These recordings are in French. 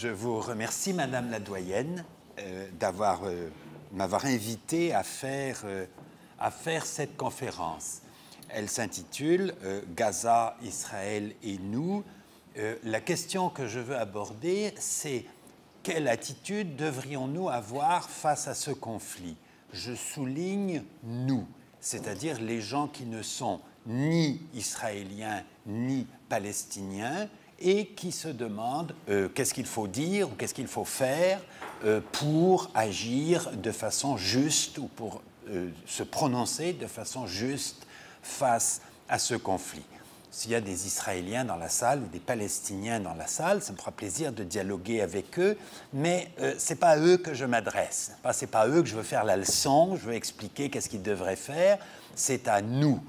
Je vous remercie, Madame la doyenne, m'avoir invité à faire cette conférence. Elle s'intitule Gaza, Israël et nous. La question que je veux aborder, c'est quelle attitude devrions-nous avoir face à ce conflit? Je souligne nous, c'est-à-dire les gens qui ne sont ni israéliens ni palestiniens et qui se demandent qu'est-ce qu'il faut dire ou qu'est-ce qu'il faut faire pour agir de façon juste ou pour se prononcer de façon juste face à ce conflit. S'il y a des Israéliens dans la salle ou des Palestiniens dans la salle, ça me fera plaisir de dialoguer avec eux, mais ce n'est pas à eux que je m'adresse. Ce n'est pas à eux que je veux faire la leçon, je veux expliquer qu'est-ce qu'ils devraient faire. C'est à nous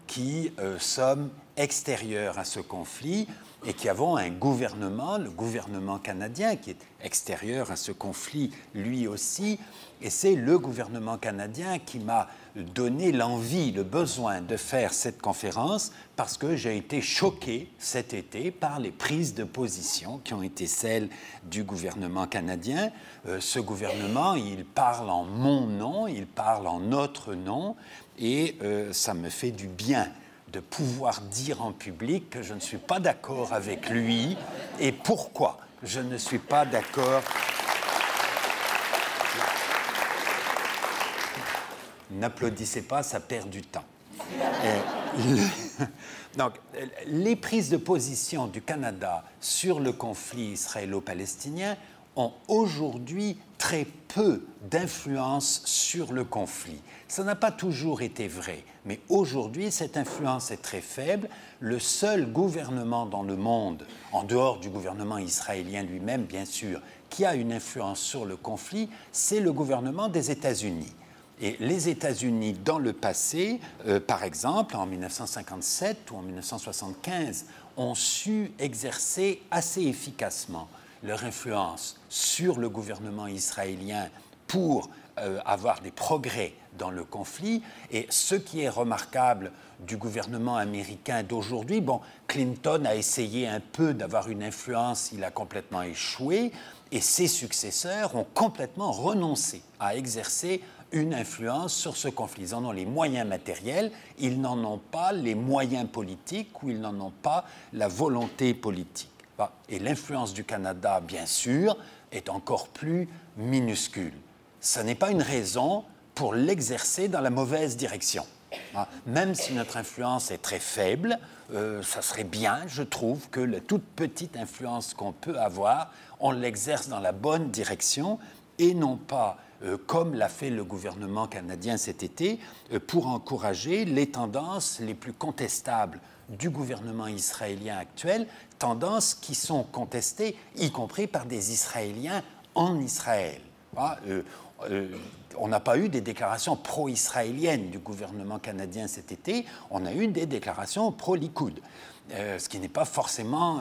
qui sommes extérieurs à ce conflit et qui avons un gouvernement, le gouvernement canadien, qui est extérieur à ce conflit lui aussi. Et c'est le gouvernement canadien qui m'a donné l'envie, le besoin de faire cette conférence parce que j'ai été choqué cet été par les prises de position qui ont été celles du gouvernement canadien. Ce gouvernement, il parle en mon nom, il parle en notre nom et ça me fait du bien de pouvoir dire en public que je ne suis pas d'accord avec lui et pourquoi je ne suis pas d'accord. N'applaudissez pas, ça perd du temps. Donc, les prises de position du Canada sur le conflit israélo-palestinien ont aujourd'hui très peu d'influence sur le conflit. Ça n'a pas toujours été vrai, mais aujourd'hui, cette influence est très faible. Le seul gouvernement dans le monde, en dehors du gouvernement israélien lui-même, bien sûr, qui a une influence sur le conflit, c'est le gouvernement des États-Unis. Et les États-Unis, dans le passé, par exemple, en 1957 ou en 1975, ont su exercer assez efficacement leur influence sur le gouvernement israélien pour avoir des progrès dans le conflit. Et ce qui est remarquable du gouvernement américain d'aujourd'hui, bon, Clinton a essayé un peu d'avoir une influence, il a complètement échoué, et ses successeurs ont complètement renoncé à exercer une influence sur ce conflit. Ils en ont les moyens matériels, ils n'en ont pas les moyens politiques ou ils n'en ont pas la volonté politique. Et l'influence du Canada, bien sûr, est encore plus minuscule. Ce n'est pas une raison pour l'exercer dans la mauvaise direction. Même si notre influence est très faible, ça serait bien, je trouve, que la toute petite influence qu'on peut avoir, on l'exerce dans la bonne direction et non pas, comme l'a fait le gouvernement canadien cet été, pour encourager les tendances les plus contestables du gouvernement israélien actuel, tendances qui sont contestées, y compris par des Israéliens en Israël. On n'a pas eu des déclarations pro-israéliennes du gouvernement canadien cet été, on a eu des déclarations pro-Likoud, ce qui n'est pas forcément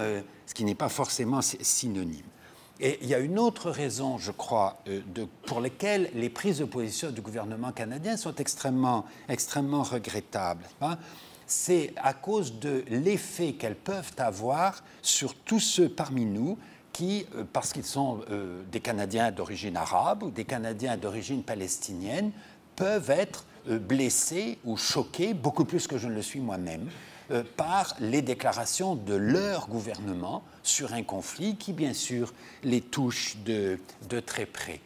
synonyme. Et il y a une autre raison, je crois, pour laquelle les prises de position du gouvernement canadien sont extrêmement regrettables. C'est à cause de l'effet qu'elles peuvent avoir sur tous ceux parmi nous qui, parce qu'ils sont des Canadiens d'origine arabe ou des Canadiens d'origine palestinienne, peuvent être blessés ou choqués, beaucoup plus que je ne le suis moi-même, par les déclarations de leur gouvernement sur un conflit qui, bien sûr, les touche de très près.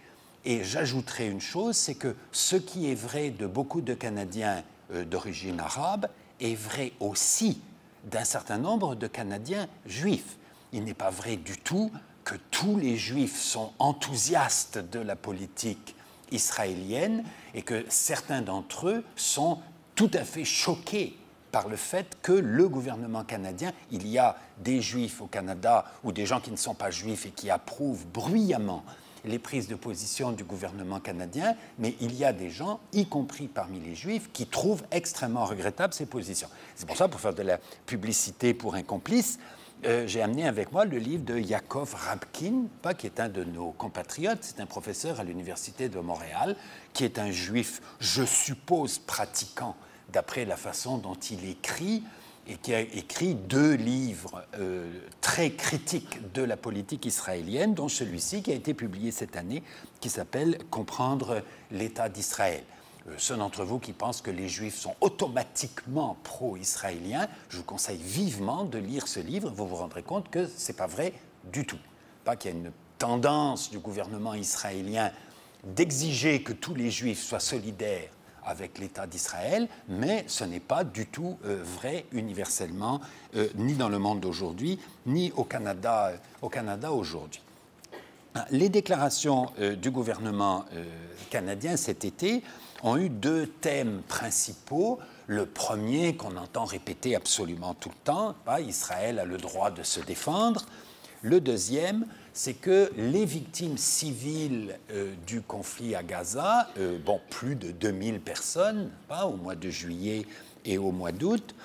Et j'ajouterai une chose, c'est que ce qui est vrai de beaucoup de Canadiens d'origine arabe est vrai aussi d'un certain nombre de Canadiens juifs. Il n'est pas vrai du tout que tous les Juifs sont enthousiastes de la politique israélienne et que certains d'entre eux sont tout à fait choqués par le fait que le gouvernement canadien, il y a des Juifs au Canada ou des gens qui ne sont pas Juifs et qui approuvent bruyamment les prises de position du gouvernement canadien, mais il y a des gens, y compris parmi les Juifs, qui trouvent extrêmement regrettables ces positions. C'est pour ça, pour faire de la publicité pour un complice, j'ai amené avec moi le livre de Yaakov Rabkin, qui est un de nos compatriotes, c'est un professeur à l'Université de Montréal, qui est un Juif, je suppose, pratiquant, d'après la façon dont il écrit, et qui a écrit 2 livres très critiques de la politique israélienne, dont celui-ci qui a été publié cette année, qui s'appelle « Comprendre l'État d'Israël ». Ceux d'entre vous qui pensent que les Juifs sont automatiquement pro-israéliens, je vous conseille vivement de lire ce livre. Vous vous rendrez compte que ce n'est pas vrai du tout. Pas qu'il y a une tendance du gouvernement israélien d'exiger que tous les Juifs soient solidaires avec l'État d'Israël, mais ce n'est pas du tout vrai universellement, ni dans le monde d'aujourd'hui, ni au Canada aujourd'hui. Les déclarations du gouvernement canadien cet été ont eu 2 thèmes principaux. Le premier, qu'on entend répéter absolument tout le temps, Israël a le droit de se défendre. Le deuxième, c'est que les victimes civiles du conflit à Gaza, plus de 2000 personnes au mois de juillet et au mois d'août,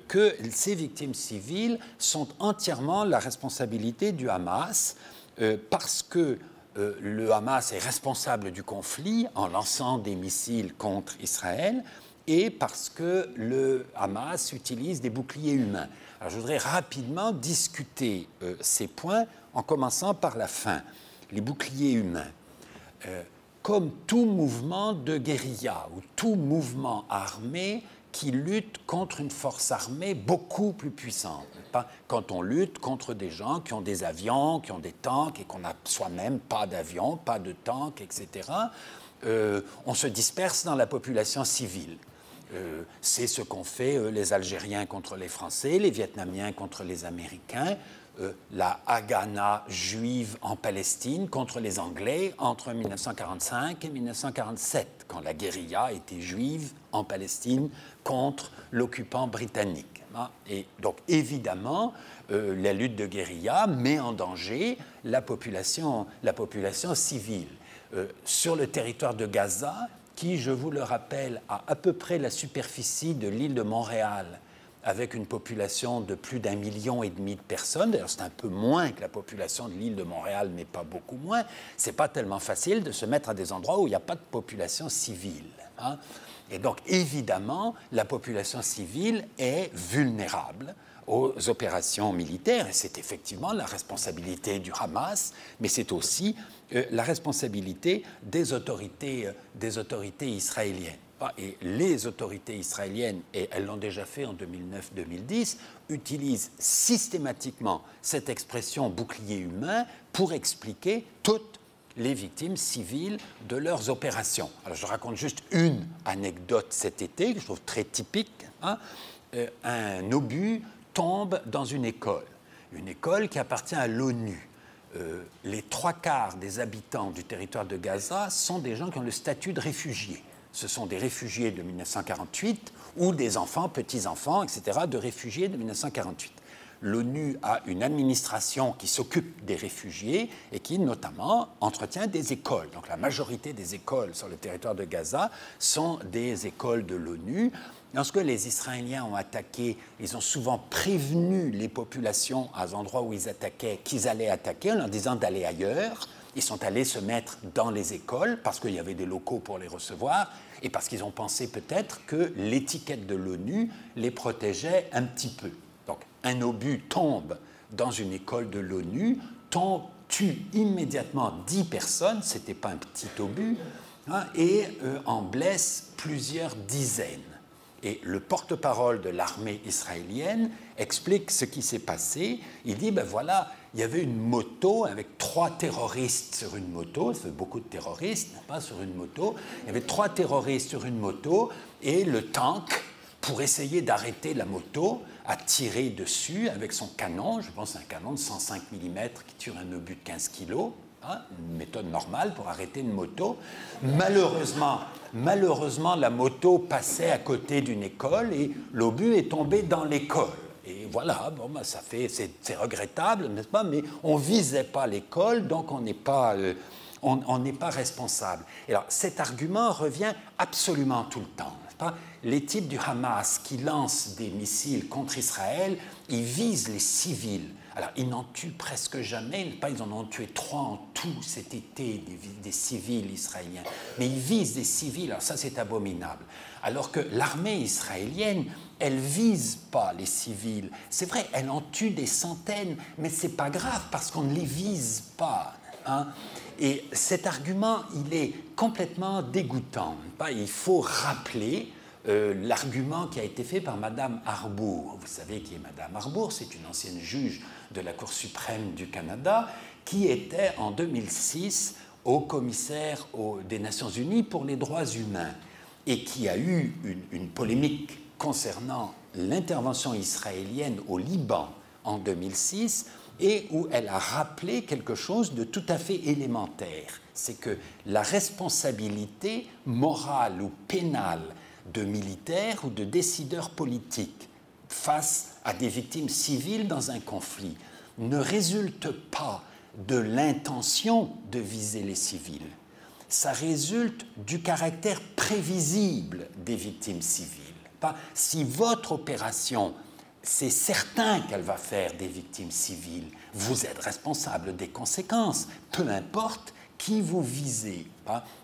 que ces victimes civiles sont entièrement la responsabilité du Hamas, parce que le Hamas est responsable du conflit en lançant des missiles contre Israël et parce que le Hamas utilise des boucliers humains. Alors, je voudrais rapidement discuter ces points en commençant par la fin. Les boucliers humains. Comme tout mouvement de guérilla ou tout mouvement armé qui lutte contre une force armée beaucoup plus puissante. Quand on lutte contre des gens qui ont des avions, qui ont des tanks et qu'on n'a soi-même pas d'avions, pas de tanks, etc., on se disperse dans la population civile. C'est ce qu'ont fait les Algériens contre les Français, les Vietnamiens contre les Américains, la Haganah juive en Palestine contre les Anglais entre 1945 et 1947, quand la guérilla était juive en Palestine contre l'occupant britannique. Et donc, évidemment, la lutte de guérilla met en danger la population civile. Sur le territoire de Gaza, qui, je vous le rappelle, a à peu près la superficie de l'île de Montréal, avec une population de plus d'1,5 million de personnes. D'ailleurs, c'est un peu moins que la population de l'île de Montréal, mais pas beaucoup moins. Ce n'est pas tellement facile de se mettre à des endroits où il n'y a pas de population civile. Et donc, évidemment, la population civile est vulnérable aux opérations militaires. Et c'est effectivement la responsabilité du Hamas, mais c'est aussi la responsabilité des autorités israéliennes. Et les autorités israéliennes, et elles l'ont déjà fait en 2009-2010, utilisent systématiquement cette expression bouclier humain pour expliquer toutes les victimes civiles de leurs opérations. Alors, je raconte juste une anecdote cet été, que je trouve très typique. Un obus tombe dans une école qui appartient à l'ONU. Les 3/4 des habitants du territoire de Gaza sont des gens qui ont le statut de réfugiés. Ce sont des réfugiés de 1948 ou des enfants, petits-enfants, etc., de réfugiés de 1948. L'ONU a une administration qui s'occupe des réfugiés et qui, notamment, entretient des écoles. Donc, la majorité des écoles sur le territoire de Gaza sont des écoles de l'ONU. Lorsque les Israéliens ont attaqué, ils ont souvent prévenu les populations à l'endroit où ils attaquaient qu'ils allaient attaquer en leur disant d'aller ailleurs. Ils sont allés se mettre dans les écoles parce qu'il y avait des locaux pour les recevoir et parce qu'ils ont pensé peut-être que l'étiquette de l'ONU les protégeait un petit peu. Donc, un obus tombe dans une école de l'ONU, tue immédiatement 10 personnes, ce n'était pas un petit obus, et en blesse plusieurs dizaines. Et le porte-parole de l'armée israélienne explique ce qui s'est passé. Il dit, voilà, il y avait une moto avec 3 terroristes sur une moto. Ça fait beaucoup de terroristes, pas sur une moto. Il y avait 3 terroristes sur une moto et le tank, pour essayer d'arrêter la moto, a tiré dessus avec son canon. Je pense un canon de 105 mm qui tire un obus de 15 kg. Une méthode normale pour arrêter une moto. Malheureusement, la moto passait à côté d'une école et l'obus est tombé dans l'école. Et voilà, c'est regrettable, n'est-ce pas? Mais on ne visait pas l'école, donc on n'est pas responsable. Et alors, cet argument revient absolument tout le temps. Les types du Hamas qui lancent des missiles contre Israël, ils visent les civils. Alors, ils n'en tuent presque jamais, ils en ont tué 3 en tout cet été, des civils israéliens. Mais ils visent des civils, alors ça c'est abominable. Alors que l'armée israélienne, elle ne vise pas les civils. C'est vrai, elle en tue des centaines, mais ce n'est pas grave parce qu'on ne les vise pas. Hein. Et cet argument, il est complètement dégoûtant. Il faut rappeler l'argument qui a été fait par Madame Arbour. Vous savez qui est Madame Arbour, c'est une ancienne juge de la Cour suprême du Canada qui était en 2006 haut commissaire des Nations Unies pour les droits humains et qui a eu une polémique concernant l'intervention israélienne au Liban en 2006 et où elle a rappelé quelque chose de tout à fait élémentaire. C'est que la responsabilité morale ou pénale de militaires ou de décideurs politiques face à des victimes civiles dans un conflit ne résulte pas de l'intention de viser les civils. Ça résulte du caractère prévisible des victimes civiles. Si votre opération, c'est certain qu'elle va faire des victimes civiles, vous êtes responsable des conséquences, peu importe qui vous visez.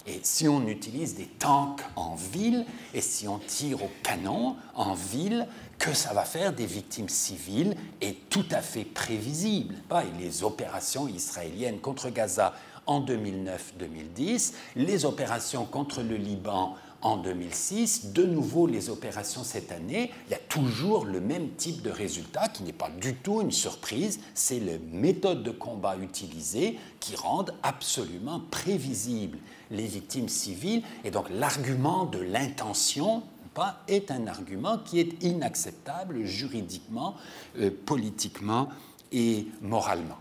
Et si on utilise des tanks en ville et si on tire au canon en ville, que ça va faire des victimes civiles est tout à fait prévisible. Et les opérations israéliennes contre Gaza en 2009-2010, les opérations contre le Liban en 2006, de nouveau les opérations cette année, il y a toujours le même type de résultat qui n'est pas du tout une surprise, c'est les méthodes de combat utilisées qui rendent absolument prévisibles les victimes civiles et donc l'argument de l'intention est un argument qui est inacceptable juridiquement, politiquement et moralement.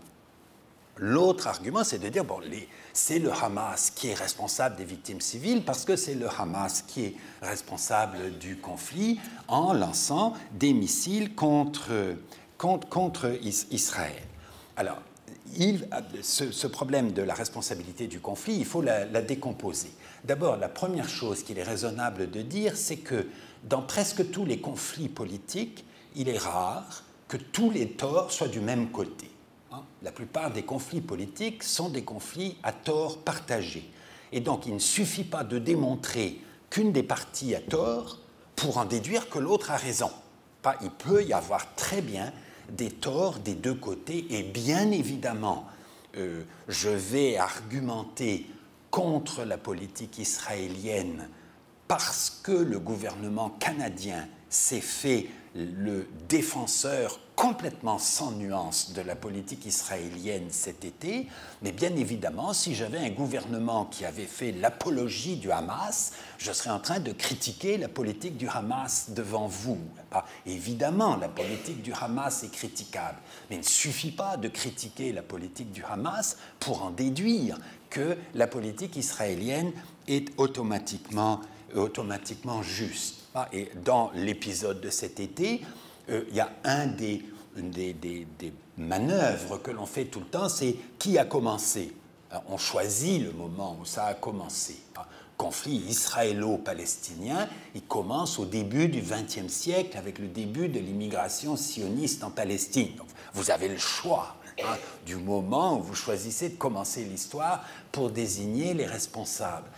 L'autre argument, c'est de dire, c'est le Hamas qui est responsable des victimes civiles parce que c'est le Hamas qui est responsable du conflit en lançant des missiles contre Israël. Alors, ce problème de la responsabilité du conflit, il faut la décomposer. D'abord, la première chose qu'il est raisonnable de dire, c'est que dans presque tous les conflits politiques, il est rare que tous les torts soient du même côté. La plupart des conflits politiques sont des conflits à tort partagé. Et donc, il ne suffit pas de démontrer qu'une des parties a tort pour en déduire que l'autre a raison. Il peut y avoir très bien des torts des deux côtés. Et bien évidemment, je vais argumenter contre la politique israélienne parce que le gouvernement canadien s'est fait le défenseur complètement sans nuance de la politique israélienne cet été, mais bien évidemment, si j'avais un gouvernement qui avait fait l'apologie du Hamas, je serais en train de critiquer la politique du Hamas devant vous. Évidemment, la politique du Hamas est critiquable, mais il ne suffit pas de critiquer la politique du Hamas pour en déduire que la politique israélienne est automatiquement juste. Et dans l'épisode de cet été, il y a une des manœuvres que l'on fait tout le temps, c'est qui a commencé. On choisit le moment où ça a commencé. Le conflit israélo-palestinien, il commence au début du XXe siècle avec le début de l'immigration sioniste en Palestine. Donc, vous avez le choix du moment où vous choisissez de commencer l'histoire pour désigner les responsables.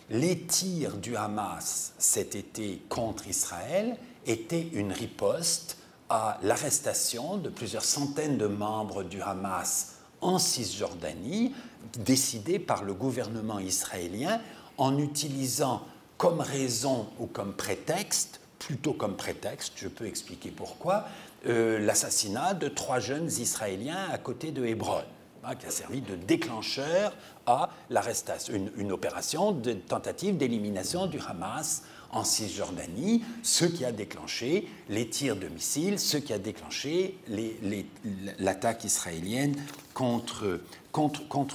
Les tirs du Hamas cet été contre Israël étaient une riposte à l'arrestation de plusieurs centaines de membres du Hamas en Cisjordanie, décidée par le gouvernement israélien en utilisant comme raison ou comme prétexte, plutôt comme prétexte, je peux expliquer pourquoi, l'assassinat de 3 jeunes Israéliens à côté de Hébron, qui a servi de déclencheur à l'arrestation, une opération de tentative d'élimination du Hamas en Cisjordanie, ce qui a déclenché les tirs de missiles, ce qui a déclenché l'attaque israélienne contre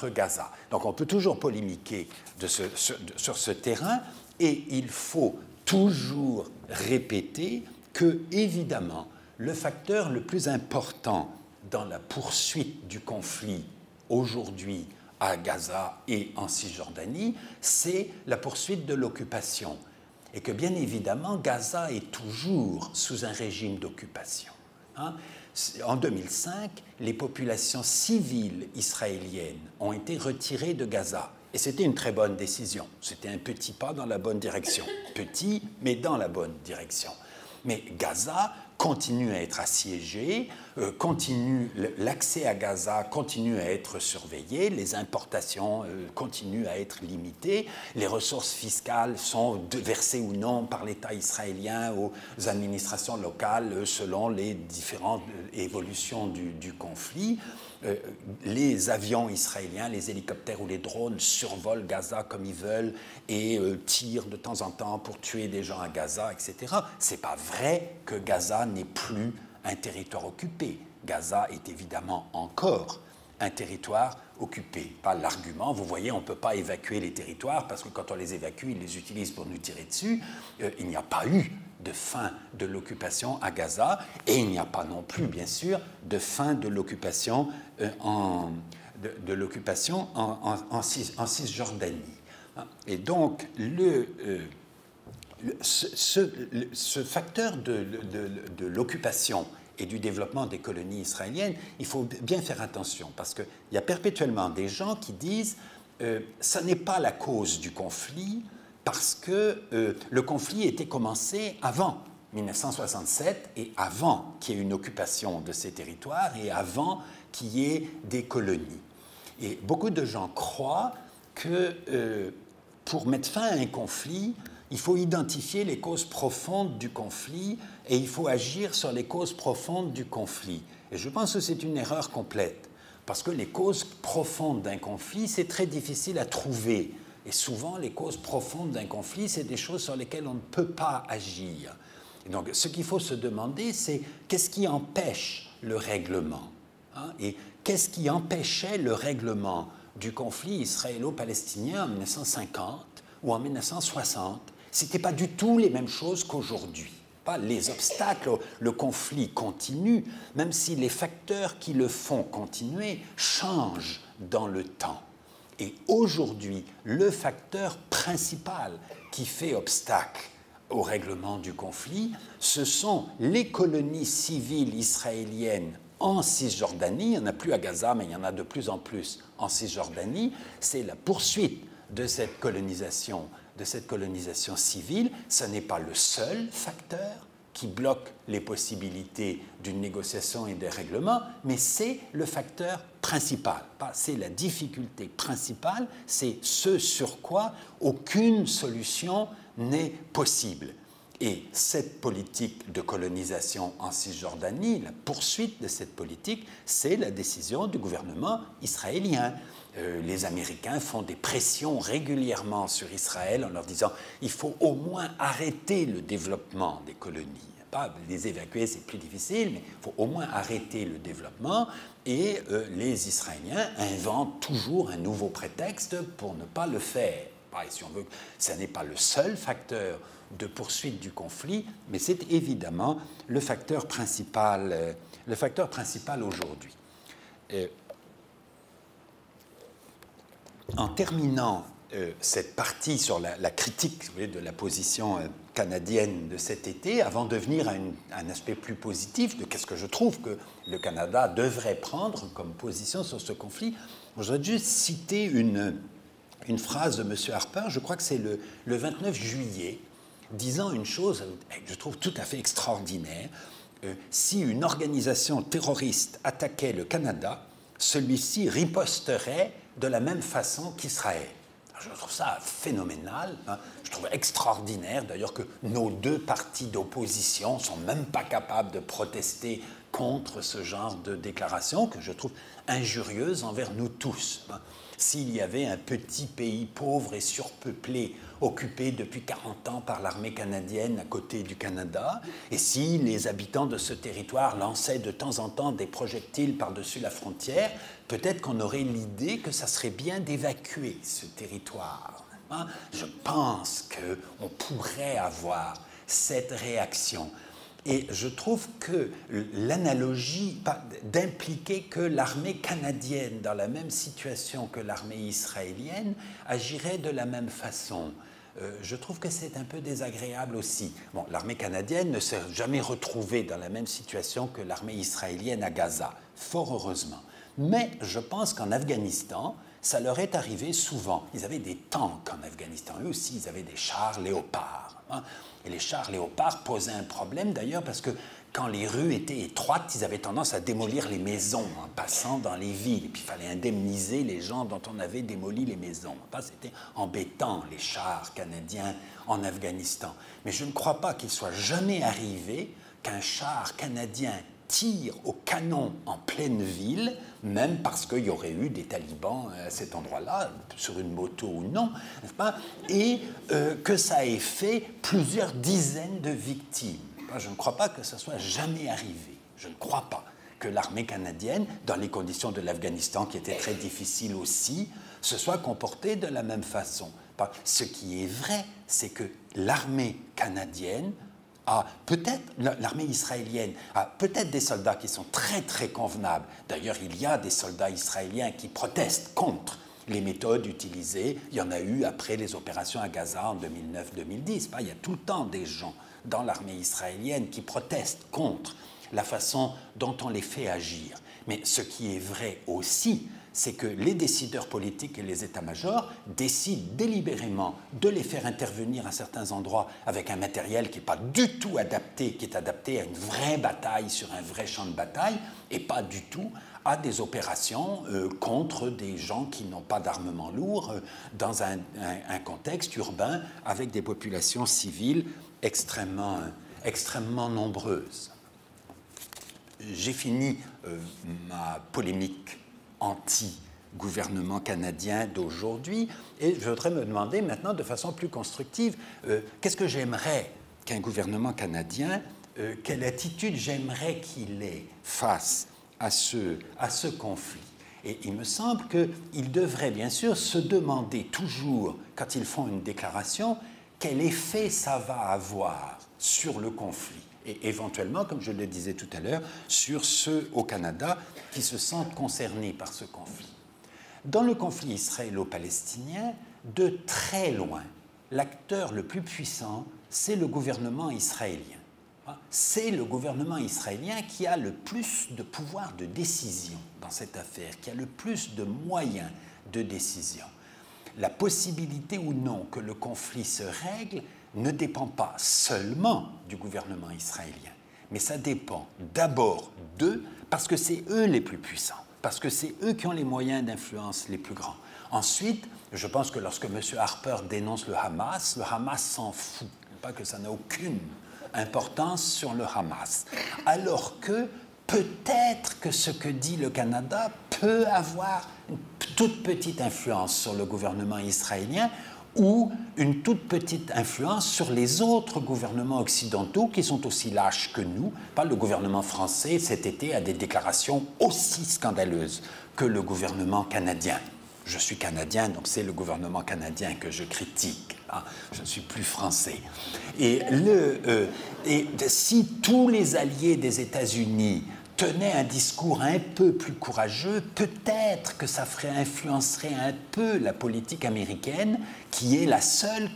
Gaza. Donc on peut toujours polémiquer sur ce terrain et il faut toujours répéter que, évidemment, le facteur le plus important dans la poursuite du conflit aujourd'hui à Gaza et en Cisjordanie, c'est la poursuite de l'occupation. et que bien évidemment Gaza est toujours sous un régime d'occupation. En 2005, les populations civiles israéliennes ont été retirées de Gaza. Et c'était une très bonne décision. C'était un petit pas dans la bonne direction. Petit, mais dans la bonne direction. Mais Gaza continue à être assiégé, l'accès à Gaza continue à être surveillé, les importations continuent à être limitées, les ressources fiscales sont versées ou non par l'État israélien aux administrations locales selon les différentes évolutions du conflit. Les avions israéliens, les hélicoptères ou les drones survolent Gaza comme ils veulent et tirent de temps en temps pour tuer des gens à Gaza, etc. C'est pas vrai que Gaza n'est plus un territoire occupé. Gaza est évidemment encore un territoire occupé. Pas l'argument, vous voyez, on ne peut pas évacuer les territoires parce que quand on les évacue, ils les utilisent pour nous tirer dessus. Il n'y a pas eu de fin de l'occupation à Gaza et il n'y a pas non plus, bien sûr, de fin de l'occupation en Cisjordanie. Et donc, ce facteur de l'occupation et du développement des colonies israéliennes, il faut bien faire attention parce qu'il y a perpétuellement des gens qui disent ça n'est pas la cause du conflit parce que le conflit était commencé avant 1967 et avant qu'il y ait une occupation de ces territoires et avant qu'il y ait des colonies. Et beaucoup de gens croient que pour mettre fin à un conflit, il faut identifier les causes profondes du conflit et il faut agir sur les causes profondes du conflit. Et je pense que c'est une erreur complète, parce que les causes profondes d'un conflit, c'est très difficile à trouver. Et souvent, les causes profondes d'un conflit, c'est des choses sur lesquelles on ne peut pas agir. Et donc, ce qu'il faut se demander, c'est qu'est-ce qui empêche le règlement, et qu'est-ce qui empêchait le règlement du conflit israélo-palestinien en 1950 ou en 1960. Ce n'était pas du tout les mêmes choses qu'aujourd'hui. Les obstacles, le conflit continue, même si les facteurs qui le font continuer changent dans le temps. Et aujourd'hui, le facteur principal qui fait obstacle au règlement du conflit, ce sont les colonies civiles israéliennes en Cisjordanie. Il n'y en a plus à Gaza, mais il y en a de plus en plus en Cisjordanie. C'est la poursuite de cette colonisation civile. Ce n'est pas le seul facteur qui bloque les possibilités d'une négociation et des règlements, mais c'est le facteur principal. C'est la difficulté principale, c'est ce sur quoi aucune solution n'est possible. Et cette politique de colonisation en Cisjordanie, la poursuite de cette politique, c'est la décision du gouvernement israélien. Les Américains font des pressions régulièrement sur Israël en leur disant il faut au moins arrêter le développement des colonies. Pas les évacuer, c'est plus difficile, mais il faut au moins arrêter le développement. Et les Israéliens inventent toujours un nouveau prétexte pour ne pas le faire. Et si on veut, ce n'est pas le seul facteur de poursuite du conflit, mais c'est évidemment le facteur principal aujourd'hui. En terminant cette partie sur la critique, vous voyez, de la position canadienne de cet été, avant de venir à un aspect plus positif de qu'est-ce que je trouve que le Canada devrait prendre comme position sur ce conflit, je voudrais juste citer une phrase de M. Harper, je crois que c'est le 29 juillet, disant une chose que je trouve tout à fait extraordinaire. Si une organisation terroriste attaquait le Canada, celui-ci riposterait de la même façon qu'Israël. Je trouve ça phénoménal, je trouve extraordinaire d'ailleurs que nos deux partis d'opposition ne sont même pas capables de protester contre ce genre de déclaration que je trouve injurieuse envers nous tous. S'il y avait un petit pays pauvre et surpeuplé, occupé depuis 40 ans par l'armée canadienne à côté du Canada, et si les habitants de ce territoire lançaient de temps en temps des projectiles par-dessus la frontière, peut-être qu'on aurait l'idée que ça serait bien d'évacuer ce territoire. Je pense qu'on pourrait avoir cette réaction. Et je trouve que l'analogie d'impliquer que l'armée canadienne, dans la même situation que l'armée israélienne, agirait de la même façon, je trouve que c'est un peu désagréable aussi. Bon, l'armée canadienne ne s'est jamais retrouvée dans la même situation que l'armée israélienne à Gaza, fort heureusement. Mais je pense qu'en Afghanistan, ça leur est arrivé souvent. Ils avaient des tanks en Afghanistan. Eux aussi, ils avaient des chars léopards. Hein. Et les chars léopards posaient un problème d'ailleurs parce que quand les rues étaient étroites, ils avaient tendance à démolir les maisons en passant dans les villes. Et puis il fallait indemniser les gens dont on avait démoli les maisons. C'était embêtant, les chars canadiens en Afghanistan. Mais je ne crois pas qu'il soit jamais arrivé qu'un char canadien tire au canon en pleine ville, même parce qu'il y aurait eu des talibans à cet endroit-là, sur une moto ou non, n'est-ce pas, et que ça ait fait plusieurs dizaines de victimes. Je ne crois pas que ça soit jamais arrivé. Je ne crois pas que l'armée canadienne, dans les conditions de l'Afghanistan qui étaient très difficiles aussi, se soit comportée de la même façon. Ce qui est vrai, c'est que l'armée canadienne peut-être, l'armée israélienne a peut-être des soldats qui sont très très convenables. D'ailleurs, il y a des soldats israéliens qui protestent contre les méthodes utilisées. Il y en a eu après les opérations à Gaza en 2009-2010. Il y a tout le temps des gens dans l'armée israélienne qui protestent contre la façon dont on les fait agir. Mais ce qui est vrai aussi, c'est que les décideurs politiques et les états-majors décident délibérément de les faire intervenir à certains endroits avec un matériel qui n'est pas du tout adapté, qui est adapté à une vraie bataille sur un vrai champ de bataille, et pas du tout à des opérations contre des gens qui n'ont pas d'armement lourd dans un contexte urbain avec des populations civiles extrêmement nombreuses. J'ai fini ma polémique anti-gouvernement canadien d'aujourd'hui et je voudrais me demander maintenant de façon plus constructive qu'est-ce que j'aimerais qu'un gouvernement canadien, quelle attitude j'aimerais qu'il ait face à ce conflit. Et il me semble qu'ils devraient bien sûr se demander toujours, quand ils font une déclaration, quel effet ça va avoir sur le conflit et éventuellement, comme je le disais tout à l'heure, sur ceux au Canada qui se sentent concernés par ce conflit. Dans le conflit israélo-palestinien, de très loin, l'acteur le plus puissant, c'est le gouvernement israélien. C'est le gouvernement israélien qui a le plus de pouvoir de décision dans cette affaire, qui a le plus de moyens de décision. La possibilité ou non que le conflit se règle ne dépend pas seulement du gouvernement israélien, mais ça dépend d'abord d'eux, parce que c'est eux les plus puissants, parce que c'est eux qui ont les moyens d'influence les plus grands. Ensuite, je pense que lorsque M. Harper dénonce le Hamas s'en fout, pas que ça n'a aucune importance sur le Hamas, alors que peut-être que ce que dit le Canada peut avoir une toute petite influence sur le gouvernement israélien ou une toute petite influence sur les autres gouvernements occidentaux qui sont aussi lâches que nous. Le gouvernement français, cet été, a des déclarations aussi scandaleuses que le gouvernement canadien. Je suis canadien, donc c'est le gouvernement canadien que je critique. Je ne suis plus français. Et si tous les alliés des États-Unis tenaient un discours un peu plus courageux, peut-être que ça influencerait un peu la politique américaine, qui est la seule,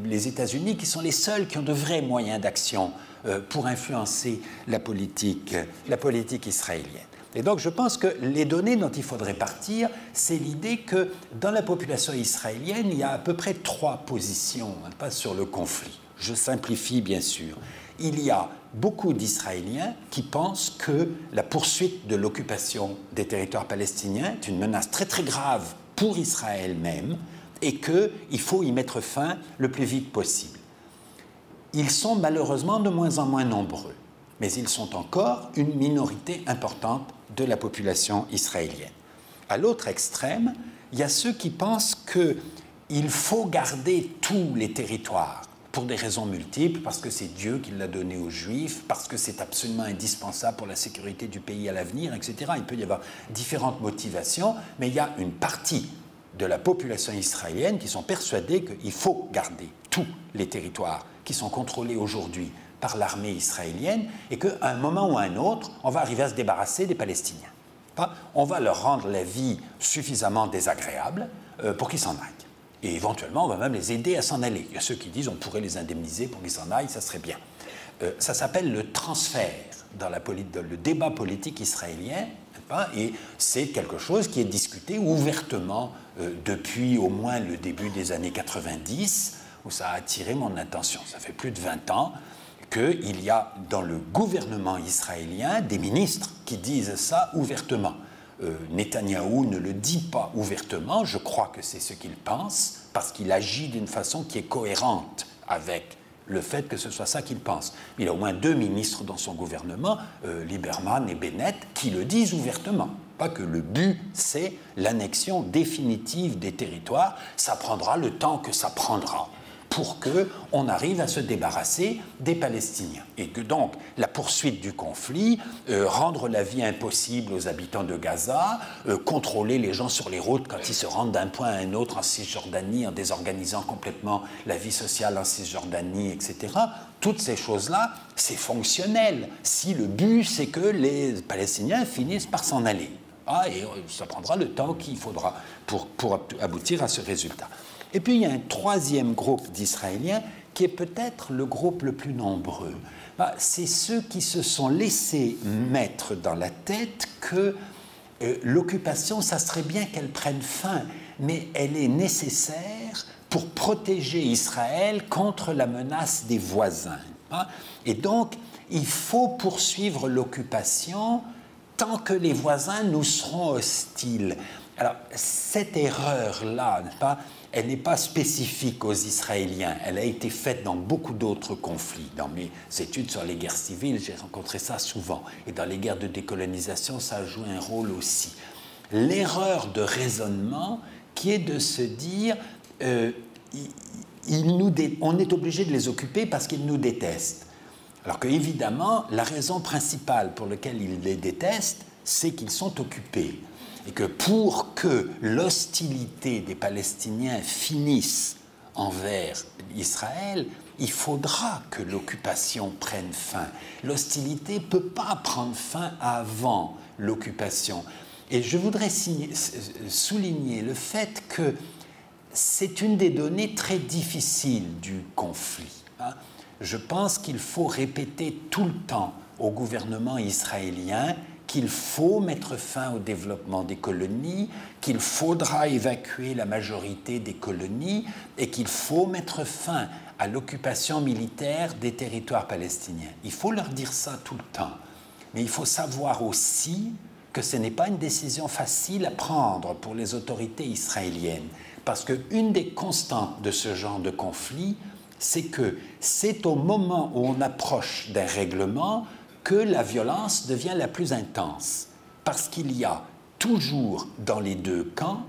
les États-Unis, qui sont les seuls qui ont de vrais moyens d'action pour influencer la politique israélienne. Et donc, je pense que les données dont il faudrait partir, c'est l'idée que dans la population israélienne, il y a à peu près 3 positions sur le conflit. Je simplifie, bien sûr. Il y a beaucoup d'Israéliens qui pensent que la poursuite de l'occupation des territoires palestiniens est une menace très très grave pour Israël même et qu'il faut y mettre fin le plus vite possible. Ils sont malheureusement de moins en moins nombreux, mais ils sont encore une minorité importante de la population israélienne. À l'autre extrême, il y a ceux qui pensent qu'il faut garder tous les territoires pour des raisons multiples, parce que c'est Dieu qui l'a donné aux Juifs, parce que c'est absolument indispensable pour la sécurité du pays à l'avenir, etc. Il peut y avoir différentes motivations, mais il y a une partie de la population israélienne qui sont persuadés qu'il faut garder tous les territoires qui sont contrôlés aujourd'hui par l'armée israélienne et qu'à un moment ou à un autre, on va arriver à se débarrasser des Palestiniens. On va leur rendre la vie suffisamment désagréable pour qu'ils s'en aillent. Et éventuellement, on va même les aider à s'en aller. Il y a ceux qui disent on pourrait les indemniser pour qu'ils s'en aillent, ça serait bien. Ça s'appelle le transfert dans le débat politique israélien, et c'est quelque chose qui est discuté ouvertement depuis au moins le début des années 90, où ça a attiré mon attention. Ça fait plus de 20 ans qu'il y a dans le gouvernement israélien des ministres qui disent ça ouvertement. Netanyahou ne le dit pas ouvertement, je crois que c'est ce qu'il pense, parce qu'il agit d'une façon qui est cohérente avec le fait que ce soit ça qu'il pense. Il a au moins 2 ministres dans son gouvernement, Lieberman et Bennett, qui le disent ouvertement. Pas que le but, c'est l'annexion définitive des territoires. Ça prendra le temps que ça prendra pour qu'on arrive à se débarrasser des Palestiniens. Et que donc, la poursuite du conflit, rendre la vie impossible aux habitants de Gaza, contrôler les gens sur les routes quand ils se rendent d'un point à un autre en Cisjordanie, en désorganisant complètement la vie sociale en Cisjordanie, etc. Toutes ces choses-là, c'est fonctionnel, si le but, c'est que les Palestiniens finissent par s'en aller. Et ça prendra le temps qu'il faudra pour aboutir à ce résultat. Et puis il y a un troisième groupe d'Israéliens qui est peut-être le groupe le plus nombreux. C'est ceux qui se sont laissés mettre dans la tête que l'occupation, ça serait bien qu'elle prenne fin, mais elle est nécessaire pour protéger Israël contre la menace des voisins. Et donc, il faut poursuivre l'occupation tant que les voisins nous seront hostiles. Alors, cette erreur-là, elle n'est pas spécifique aux Israéliens. Elle a été faite dans beaucoup d'autres conflits. Dans mes études sur les guerres civiles, j'ai rencontré ça souvent. Et dans les guerres de décolonisation, ça joue un rôle aussi. L'erreur de raisonnement qui est de se dire on est obligé de les occuper parce qu'ils nous détestent. Alors qu'évidemment, la raison principale pour laquelle ils les détestent, c'est qu'ils sont occupés. Et que pour que l'hostilité des Palestiniens finisse envers Israël, il faudra que l'occupation prenne fin. L'hostilité ne peut pas prendre fin avant l'occupation. Et je voudrais souligner le fait que c'est une des données très difficiles du conflit. Je pense qu'il faut répéter tout le temps au gouvernement israélien qu'il faut mettre fin au développement des colonies, qu'il faudra évacuer la majorité des colonies et qu'il faut mettre fin à l'occupation militaire des territoires palestiniens. Il faut leur dire ça tout le temps. Mais il faut savoir aussi que ce n'est pas une décision facile à prendre pour les autorités israéliennes. Parce qu'une des constantes de ce genre de conflit, c'est que c'est au moment où on approche d'un règlement que la violence devient la plus intense. Parce qu'il y a toujours dans les deux camps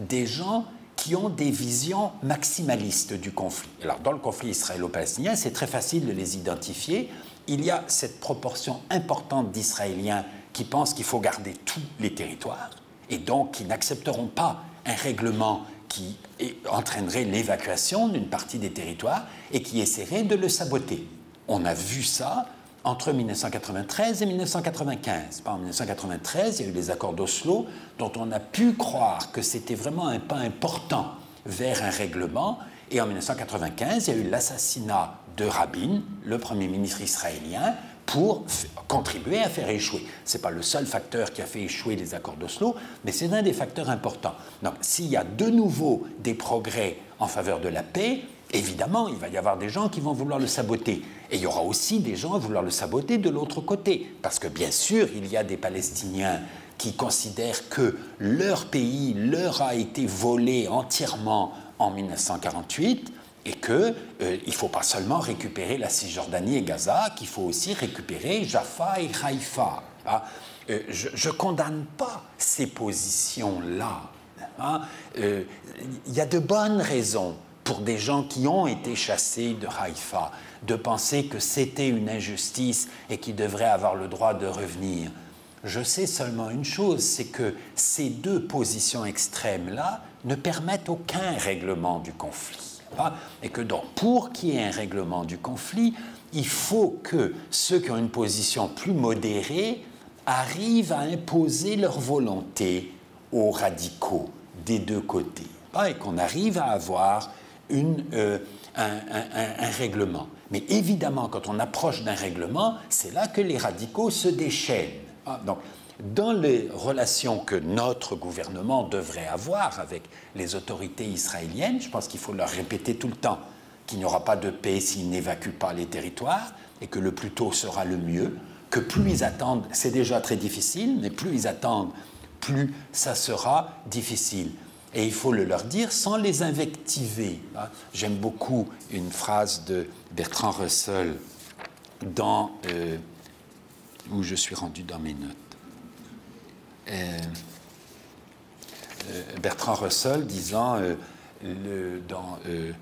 des gens qui ont des visions maximalistes du conflit. Alors, dans le conflit israélo-palestinien, c'est très facile de les identifier. Il y a cette proportion importante d'Israéliens qui pensent qu'il faut garder tous les territoires et donc qui n'accepteront pas un règlement qui entraînerait l'évacuation d'une partie des territoires et qui essaierait de le saboter. On a vu ça entre 1993 et 1995. En 1993, il y a eu les accords d'Oslo, dont on a pu croire que c'était vraiment un pas important vers un règlement. Et en 1995, il y a eu l'assassinat de Rabin, le Premier ministre israélien, pour contribuer à faire échouer. Ce n'est pas le seul facteur qui a fait échouer les accords d'Oslo, mais c'est un des facteurs importants. Donc, s'il y a de nouveau des progrès en faveur de la paix, évidemment, il va y avoir des gens qui vont vouloir le saboter. Et il y aura aussi des gens à vouloir le saboter de l'autre côté. Parce que, bien sûr, il y a des Palestiniens qui considèrent que leur pays leur a été volé entièrement en 1948 et qu'il ne faut pas seulement récupérer la Cisjordanie et Gaza, qu'il faut aussi récupérer Jaffa et Haïfa. Je ne condamne pas ces positions-là. Il y a de bonnes raisons pour des gens qui ont été chassés de Haïfa, de penser que c'était une injustice et qu'ils devraient avoir le droit de revenir. Je sais seulement une chose, c'est que ces deux positions extrêmes-là ne permettent aucun règlement du conflit. Et que donc, pour qu'il y ait un règlement du conflit, il faut que ceux qui ont une position plus modérée arrivent à imposer leur volonté aux radicaux des deux côtés. et qu'on arrive à avoir un règlement. Mais évidemment, quand on approche d'un règlement, c'est là que les radicaux se déchaînent. Donc, dans les relations que notre gouvernement devrait avoir avec les autorités israéliennes, je pense qu'il faut leur répéter tout le temps qu'il n'y aura pas de paix s'ils n'évacuent pas les territoires et que le plus tôt sera le mieux, que plus ils attendent, c'est déjà très difficile, mais plus ils attendent, plus ça sera difficile. Et il faut le leur dire sans les invectiver. J'aime beaucoup une phrase de Bertrand Russell où je suis rendu dans mes notes. Bertrand Russell disant,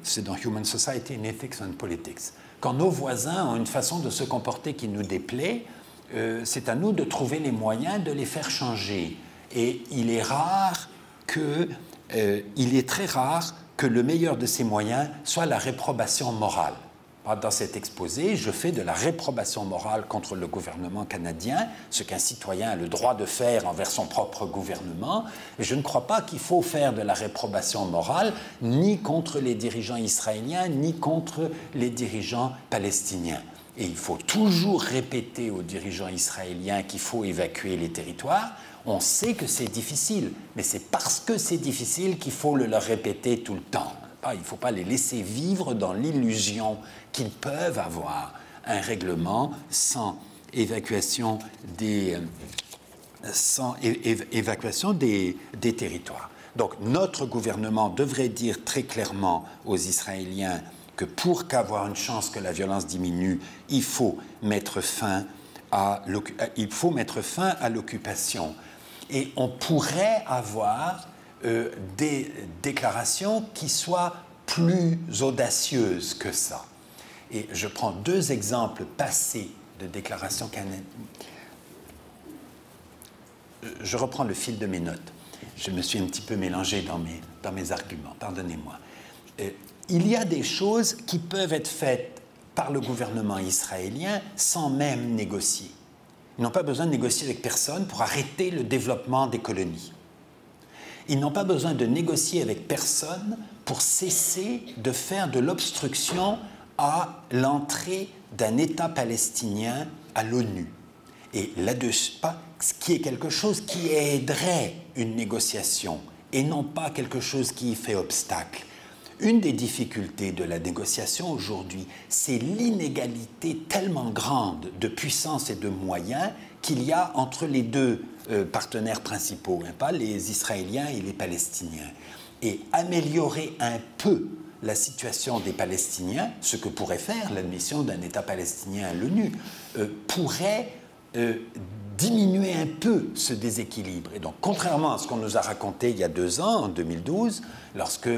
c'est dans Human Society in Ethics and Politics, quand nos voisins ont une façon de se comporter qui nous déplaît, c'est à nous de trouver les moyens de les faire changer. Et il est très rare que le meilleur de ces moyens soit la réprobation morale. Dans cet exposé, je fais de la réprobation morale contre le gouvernement canadien, ce qu'un citoyen a le droit de faire envers son propre gouvernement. Et je ne crois pas qu'il faut faire de la réprobation morale ni contre les dirigeants israéliens, ni contre les dirigeants palestiniens. Et il faut toujours répéter aux dirigeants israéliens qu'il faut évacuer les territoires. On sait que c'est difficile, mais c'est parce que c'est difficile qu'il faut le leur répéter tout le temps. Il ne faut pas les laisser vivre dans l'illusion qu'ils peuvent avoir un règlement sans évacuation des territoires. Donc notre gouvernement devrait dire très clairement aux Israéliens que pour qu'avoir une chance que la violence diminue, il faut mettre fin à l'occupation. Et on pourrait avoir des déclarations qui soient plus audacieuses que ça. Et je prends deux exemples passés de déclarations canadiennes. Je reprends le fil de mes notes. Je me suis un petit peu mélangé dans mes arguments, pardonnez-moi. Il y a des choses qui peuvent être faites par le gouvernement israélien sans même négocier. Ils n'ont pas besoin de négocier avec personne pour arrêter le développement des colonies. Ils n'ont pas besoin de négocier avec personne pour cesser de faire de l'obstruction à l'entrée d'un État palestinien à l'ONU. Et là-dessus, ce qui est quelque chose qui aiderait une négociation et non pas quelque chose qui y fait obstacle. Une des difficultés de la négociation aujourd'hui, c'est l'inégalité tellement grande de puissance et de moyens qu'il y a entre les deux partenaires principaux, pas les Israéliens et les Palestiniens. Et améliorer un peu la situation des Palestiniens, ce que pourrait faire l'admission d'un État palestinien à l'ONU, pourrait diminuer un peu ce déséquilibre. Et donc, contrairement à ce qu'on nous a raconté il y a 2 ans, en 2012, lorsque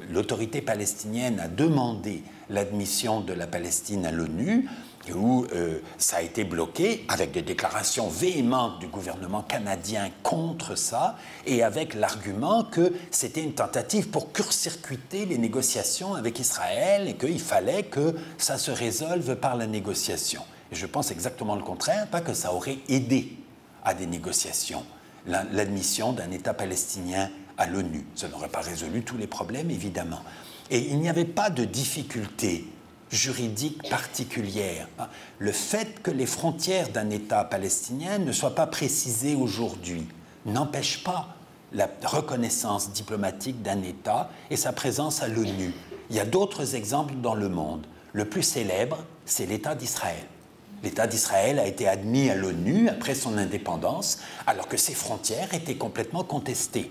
l'autorité palestinienne a demandé l'admission de la Palestine à l'ONU, où ça a été bloqué avec des déclarations véhémentes du gouvernement canadien contre ça et avec l'argument que c'était une tentative pour court-circuiter les négociations avec Israël et qu'il fallait que ça se résolve par la négociation. Et je pense exactement le contraire, pas que ça aurait aidé à des négociations, l'admission d'un État palestinien à l'ONU. Ça n'aurait pas résolu tous les problèmes, évidemment. Et il n'y avait pas de difficulté juridique particulière. Le fait que les frontières d'un État palestinien ne soient pas précisées aujourd'hui n'empêche pas la reconnaissance diplomatique d'un État et sa présence à l'ONU. Il y a d'autres exemples dans le monde. Le plus célèbre, c'est l'État d'Israël. L'État d'Israël a été admis à l'ONU après son indépendance, alors que ses frontières étaient complètement contestées.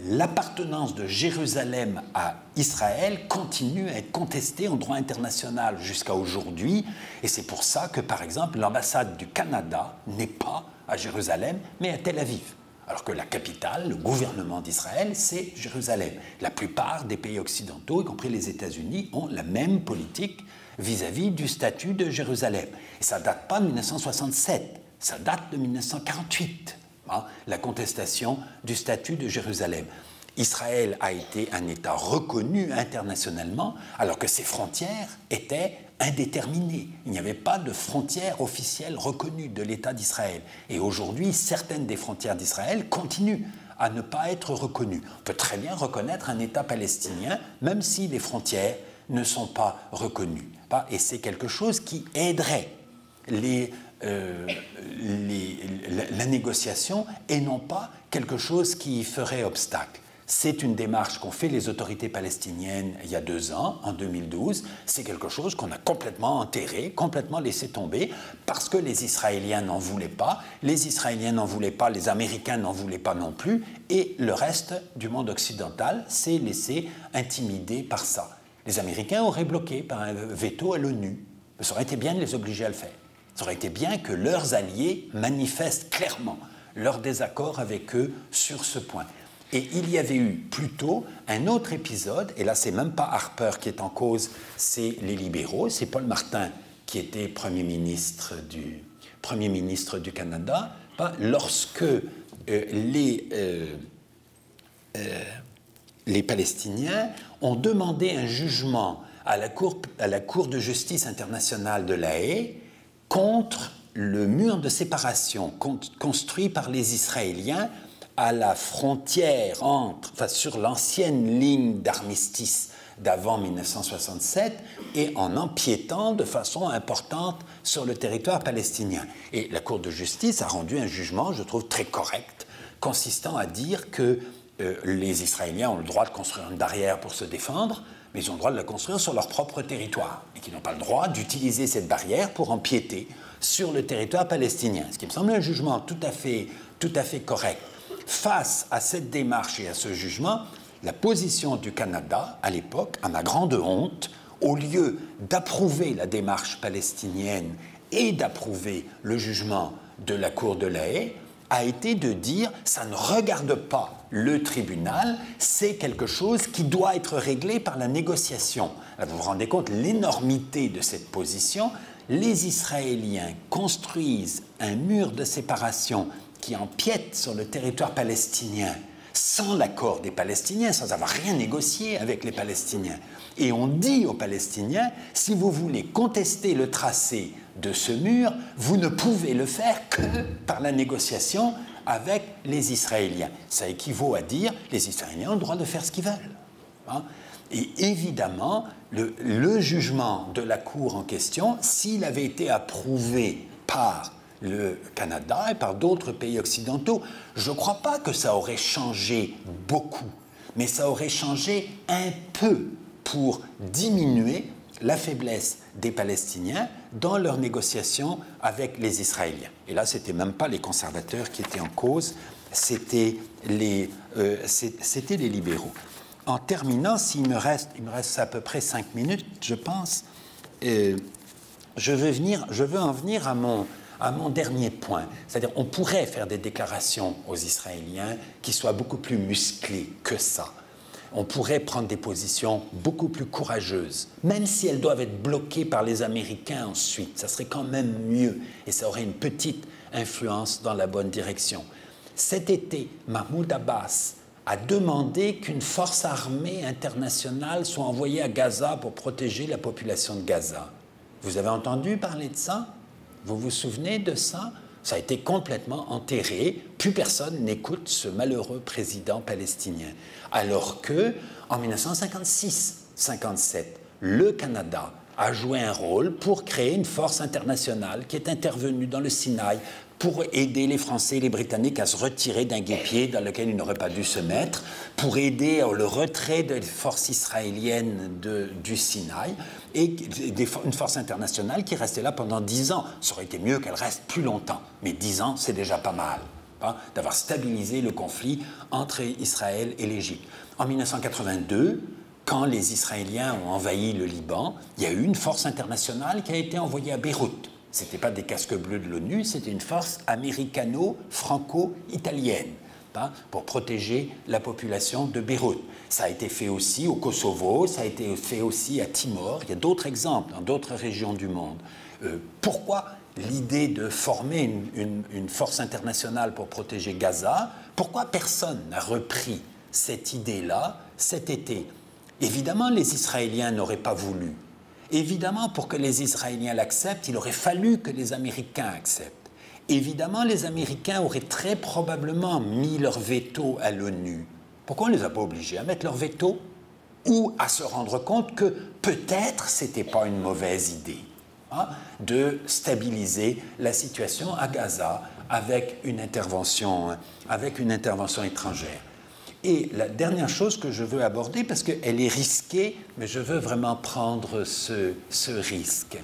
L'appartenance de Jérusalem à Israël continue à être contestée en droit international jusqu'à aujourd'hui, et c'est pour ça que, par exemple, l'ambassade du Canada n'est pas à Jérusalem, mais à Tel Aviv. Alors que la capitale, le gouvernement d'Israël, c'est Jérusalem. La plupart des pays occidentaux, y compris les États-Unis, ont la même politique vis-à-vis du statut de Jérusalem. Et ça ne date pas de 1967, ça date de 1948, la contestation du statut de Jérusalem. Israël a été un État reconnu internationalement, alors que ses frontières étaient indéterminées. Il n'y avait pas de frontières officielles reconnues de l'État d'Israël. Et aujourd'hui, certaines des frontières d'Israël continuent à ne pas être reconnu. On peut très bien reconnaître un État palestinien, même si les frontières ne sont pas reconnues. Et c'est quelque chose qui aiderait la négociation et non pas quelque chose qui y ferait obstacle. C'est une démarche qu'ont fait les autorités palestiniennes il y a 2 ans, en 2012. C'est quelque chose qu'on a complètement enterré, complètement laissé tomber, parce que les Israéliens n'en voulaient pas, les Israéliens n'en voulaient pas, les Américains n'en voulaient pas non plus, et le reste du monde occidental s'est laissé intimider par ça. Les Américains auraient bloqué par un veto à l'ONU. Ça aurait été bien de les obliger à le faire. Ça aurait été bien que leurs alliés manifestent clairement leur désaccord avec eux sur ce point. Et il y avait eu plutôt un autre épisode, et là c'est même pas Harper qui est en cause, c'est les libéraux, c'est Paul Martin qui était Premier ministre du Canada, lorsque les Palestiniens ont demandé un jugement à la Cour de justice internationale de La Haye contre le mur de séparation construit par les Israéliens à la frontière sur l'ancienne ligne d'armistice d'avant 1967 et en empiétant de façon importante sur le territoire palestinien. Et la Cour de justice a rendu un jugement, je trouve, très correct, consistant à dire que les Israéliens ont le droit de construire une barrière pour se défendre, mais ils ont le droit de la construire sur leur propre territoire et qu'ils n'ont pas le droit d'utiliser cette barrière pour empiéter sur le territoire palestinien. Ce qui me semble un jugement tout à fait correct. Face à cette démarche et à ce jugement, la position du Canada, à l'époque, à ma grande honte, au lieu d'approuver la démarche palestinienne et d'approuver le jugement de la Cour de La Haye, a été de dire « ça ne regarde pas le tribunal, c'est quelque chose qui doit être réglé par la négociation ». Vous vous rendez compte l'énormité de cette position. Les Israéliens construisent un mur de séparation qui empiète sur le territoire palestinien sans l'accord des Palestiniens, sans avoir rien négocié avec les Palestiniens. Et on dit aux Palestiniens, si vous voulez contester le tracé de ce mur, vous ne pouvez le faire que par la négociation avec les Israéliens. Ça équivaut à dire, les Israéliens ont le droit de faire ce qu'ils veulent. Et évidemment, le jugement de la Cour en question, s'il avait été approuvé par le Canada et par d'autres pays occidentaux, je ne crois pas que ça aurait changé beaucoup, mais ça aurait changé un peu pour diminuer la faiblesse des Palestiniens dans leurs négociations avec les Israéliens. Et là, ce n'étaient même pas les conservateurs qui étaient en cause, c'était les libéraux. En terminant, il me reste à peu près 5 minutes, je pense, je veux en venir à mon dernier point. C'est-à-dire, on pourrait faire des déclarations aux Israéliens qui soient beaucoup plus musclées que ça. On pourrait prendre des positions beaucoup plus courageuses, même si elles doivent être bloquées par les Américains ensuite. Ça serait quand même mieux et ça aurait une petite influence dans la bonne direction. Cet été, Mahmoud Abbas a demandé qu'une force armée internationale soit envoyée à Gaza pour protéger la population de Gaza. Vous avez entendu parler de ça? Vous vous souvenez de ça? Ça a été complètement enterré. Plus personne n'écoute ce malheureux président palestinien. Alors que, en 1956-57, le Canada a joué un rôle pour créer une force internationale qui est intervenue dans le Sinaï pour aider les Français et les Britanniques à se retirer d'un guêpier dans lequel ils n'auraient pas dû se mettre, pour aider le retrait des forces israéliennes du Sinaï, et une force internationale qui restait là pendant 10 ans. Ça aurait été mieux qu'elle reste plus longtemps, mais 10 ans, c'est déjà pas mal, d'avoir stabilisé le conflit entre Israël et l'Égypte. En 1982, quand les Israéliens ont envahi le Liban, il y a eu une force internationale qui a été envoyée à Beyrouth. Ce n'était pas des casques bleus de l'ONU, c'était une force américano-franco-italienne pour protéger la population de Beyrouth. Ça a été fait aussi au Kosovo, ça a été fait aussi à Timor. Il y a d'autres exemples dans d'autres régions du monde. Pourquoi l'idée de former une force internationale pour protéger Gaza? Pourquoi personne n'a repris cette idée-là cet été? Évidemment, les Israéliens n'auraient pas voulu. Évidemment, pour que les Israéliens l'acceptent, il aurait fallu que les Américains acceptent. Évidemment, les Américains auraient très probablement mis leur veto à l'ONU. Pourquoi on ne les a pas obligés à mettre leur veto ou à se rendre compte que peut-être ce n'était pas une mauvaise idée de stabiliser la situation à Gaza avec une intervention étrangère. Et la dernière chose que je veux aborder, parce qu'elle est risquée, mais je veux vraiment prendre ce risque.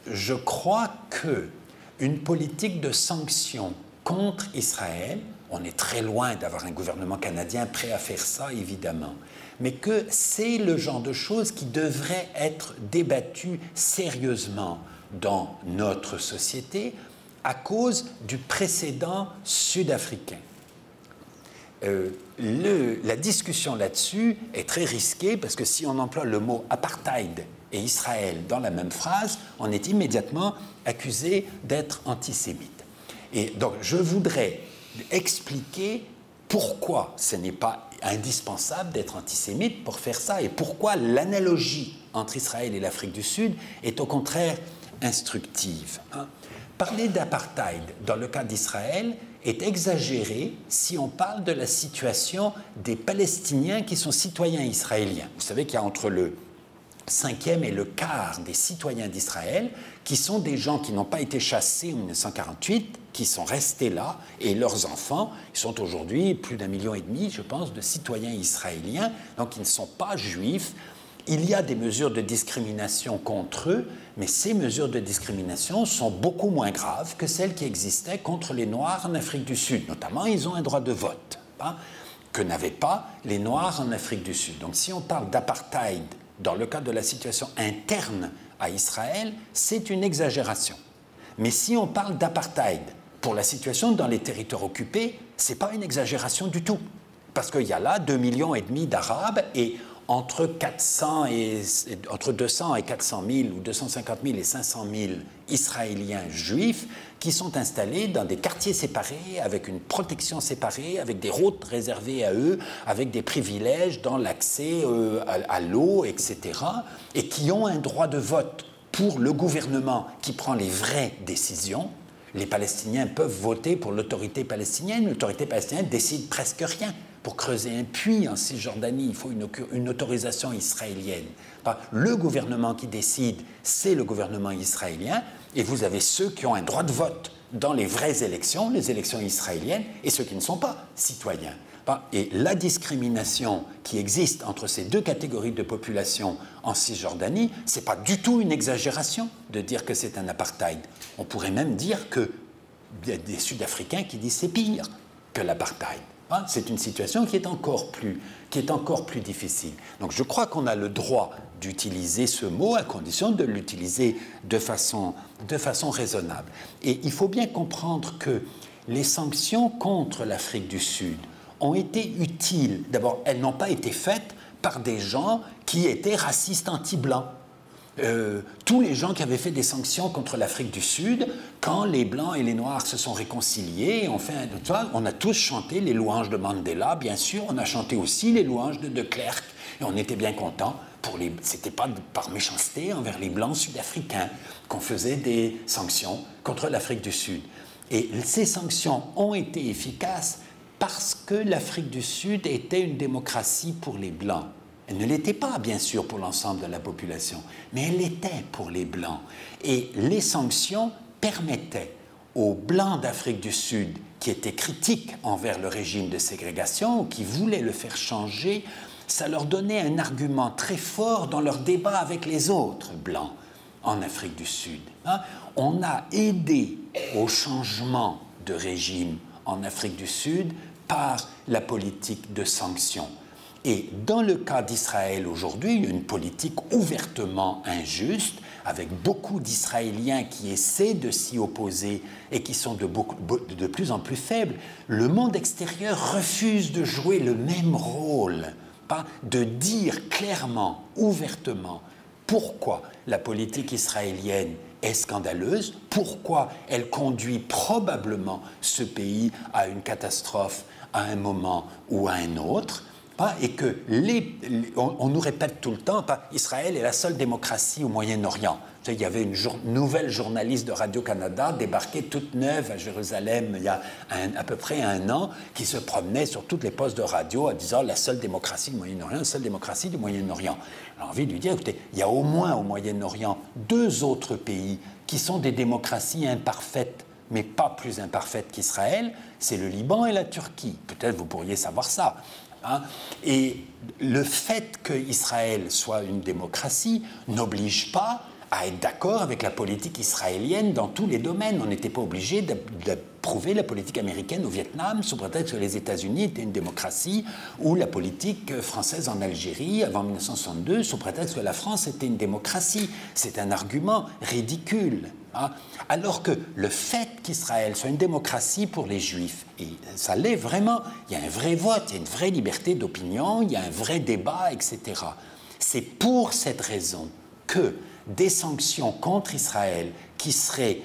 Je crois qu'une politique de sanctions contre Israël, on est très loin d'avoir un gouvernement canadien prêt à faire ça, évidemment, mais que c'est le genre de choses qui devrait être débattues sérieusement dans notre société à cause du précédent sud-africain. La discussion là-dessus est très risquée parce que si on emploie le mot apartheid et Israël dans la même phrase, on est immédiatement accusé d'être antisémite. Et donc je voudrais expliquer pourquoi ce n'est pas indispensable d'être antisémite pour faire ça et pourquoi l'analogie entre Israël et l'Afrique du Sud est au contraire instructive. Parler d'apartheid dans le cas d'Israël est exagéré si on parle de la situation des Palestiniens qui sont citoyens israéliens. Vous savez qu'il y a entre le 5e et le quart des citoyens d'Israël qui sont des gens qui n'ont pas été chassés en 1948, qui sont restés là, et leurs enfants, ils sont aujourd'hui plus d'1,5 million, je pense, de citoyens israéliens, donc ils ne sont pas juifs. Il y a des mesures de discrimination contre eux, mais ces mesures de discrimination sont beaucoup moins graves que celles qui existaient contre les Noirs en Afrique du Sud. Notamment, ils ont un droit de vote, que n'avaient pas les Noirs en Afrique du Sud. Donc si on parle d'apartheid dans le cadre de la situation interne à Israël, c'est une exagération. Mais si on parle d'apartheid pour la situation dans les territoires occupés, ce n'est pas une exagération du tout. Parce qu'il y a là 2,5 millions d'Arabes et entre 200 et 400 000 ou 250 000 et 500 000 Israéliens juifs qui sont installés dans des quartiers séparés, avec une protection séparée, avec des routes réservées à eux, avec des privilèges dans l'accès à l'eau, etc., et qui ont un droit de vote pour le gouvernement qui prend les vraies décisions. Les Palestiniens peuvent voter pour l'autorité palestinienne. L'autorité palestinienne décide presque rien. Pour creuser un puits en Cisjordanie, il faut une autorisation israélienne. Le gouvernement qui décide, c'est le gouvernement israélien, et vous avez ceux qui ont un droit de vote dans les vraies élections, les élections israéliennes, et ceux qui ne sont pas citoyens. Et la discrimination qui existe entre ces deux catégories de population en Cisjordanie, ce n'est pas du tout une exagération de dire que c'est un apartheid. On pourrait même dire qu'il y a des Sud-Africains qui disent que c'est pire que l'apartheid. C'est une situation qui est encore plus difficile. Donc je crois qu'on a le droit d'utiliser ce mot à condition de l'utiliser de façon raisonnable. Et il faut bien comprendre que les sanctions contre l'Afrique du Sud ont été utiles. D'abord, elles n'ont pas été faites par des gens qui étaient racistes anti-blancs. Tous les gens qui avaient fait des sanctions contre l'Afrique du Sud, quand les Blancs et les Noirs se sont réconciliés, on a tous chanté les louanges de Mandela, bien sûr, on a chanté aussi les louanges de Klerk, et on était bien contents. C'était pas par méchanceté envers les Blancs sud-africains qu'on faisait des sanctions contre l'Afrique du Sud. Et ces sanctions ont été efficaces parce que l'Afrique du Sud était une démocratie pour les Blancs. Elle ne l'était pas, bien sûr, pour l'ensemble de la population, mais elle l'était pour les Blancs. Et les sanctions permettaient aux Blancs d'Afrique du Sud, qui étaient critiques envers le régime de ségrégation, ou qui voulaient le faire changer, ça leur donnait un argument très fort dans leur débat avec les autres Blancs en Afrique du Sud. On a aidé au changement de régime en Afrique du Sud par la politique de sanctions. Et dans le cas d'Israël aujourd'hui, il y a une politique ouvertement injuste, avec beaucoup d'Israéliens qui essaient de s'y opposer et qui sont de plus en plus faibles. Le monde extérieur refuse de jouer le même rôle, de dire clairement, ouvertement, pourquoi la politique israélienne est scandaleuse, pourquoi elle conduit probablement ce pays à une catastrophe à un moment ou à un autre, Et que on nous répète tout le temps, Israël est la seule démocratie au Moyen-Orient. Il y avait une nouvelle journaliste de Radio-Canada débarquée toute neuve à Jérusalem il y a à peu près un an, qui se promenait sur toutes les postes de radio en disant la seule démocratie du Moyen-Orient, la seule démocratie du Moyen-Orient. J'ai envie de lui dire, écoutez, il y a au moins au Moyen-Orient 2 autres pays qui sont des démocraties imparfaites, mais pas plus imparfaites qu'Israël, c'est le Liban et la Turquie. Peut-être vous pourriez savoir ça. Et le fait qu'Israël soit une démocratie n'oblige pas à être d'accord avec la politique israélienne dans tous les domaines. On n'était pas obligé d'approuver la politique américaine au Vietnam sous prétexte que les États-Unis étaient une démocratie, ou la politique française en Algérie avant 1962 sous prétexte que la France était une démocratie. C'est un argument ridicule. Alors que le fait qu'Israël soit une démocratie pour les Juifs, et ça l'est vraiment, il y a un vrai vote, il y a une vraie liberté d'opinion, il y a un vrai débat, etc. C'est pour cette raison que des sanctions contre Israël qui seraient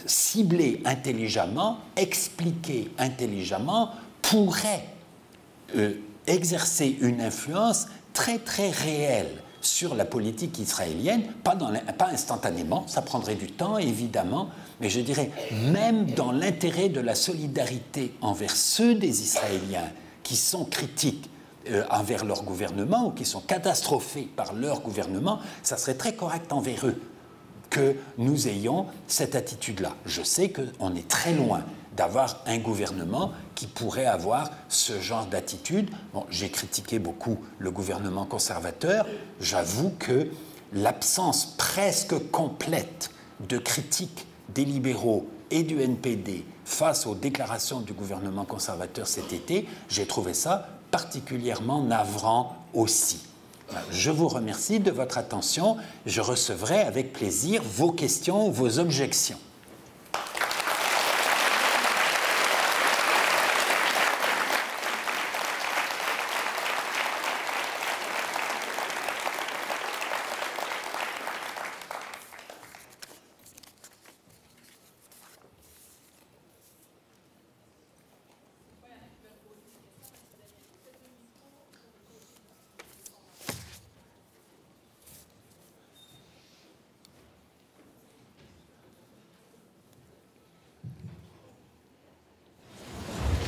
ciblées intelligemment, expliquées intelligemment, pourraient exercer une influence très très réelle sur la politique israélienne, pas instantanément, ça prendrait du temps évidemment, mais je dirais même dans l'intérêt de la solidarité envers ceux des Israéliens qui sont critiques envers leur gouvernement ou qui sont catastrophés par leur gouvernement, ça serait très correct envers eux que nous ayons cette attitude-là. Je sais qu'on est très loin d'avoir un gouvernement qui pourrait avoir ce genre d'attitude. Bon, j'ai critiqué beaucoup le gouvernement conservateur. J'avoue que l'absence presque complète de critique des libéraux et du NPD face aux déclarations du gouvernement conservateur cet été, j'ai trouvé ça particulièrement navrant aussi. Je vous remercie de votre attention. Je recevrai avec plaisir vos questions ou vos objections.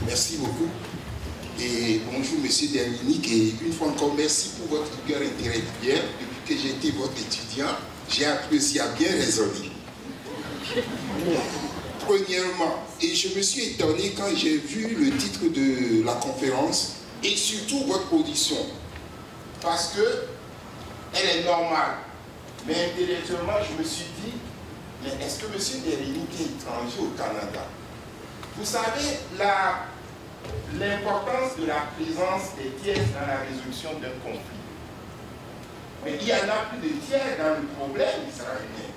Merci beaucoup. Et bonjour, Monsieur Derminique. Et une fois encore, merci pour votre rigueur intellectuelle. Depuis que j'ai été votre étudiant, j'ai appris aussi à bien raisonner. Premièrement, et je me suis étonné quand j'ai vu le titre de la conférence et surtout votre position. Parce que elle est normale. Mais intellectuellement, je me suis dit, mais est-ce que M. Derminique est étranger au Canada? Vous savez, l'importance de la présence des tiers dans la résolution d'un conflit. Mais il y en a plus de tiers dans le problème israélien.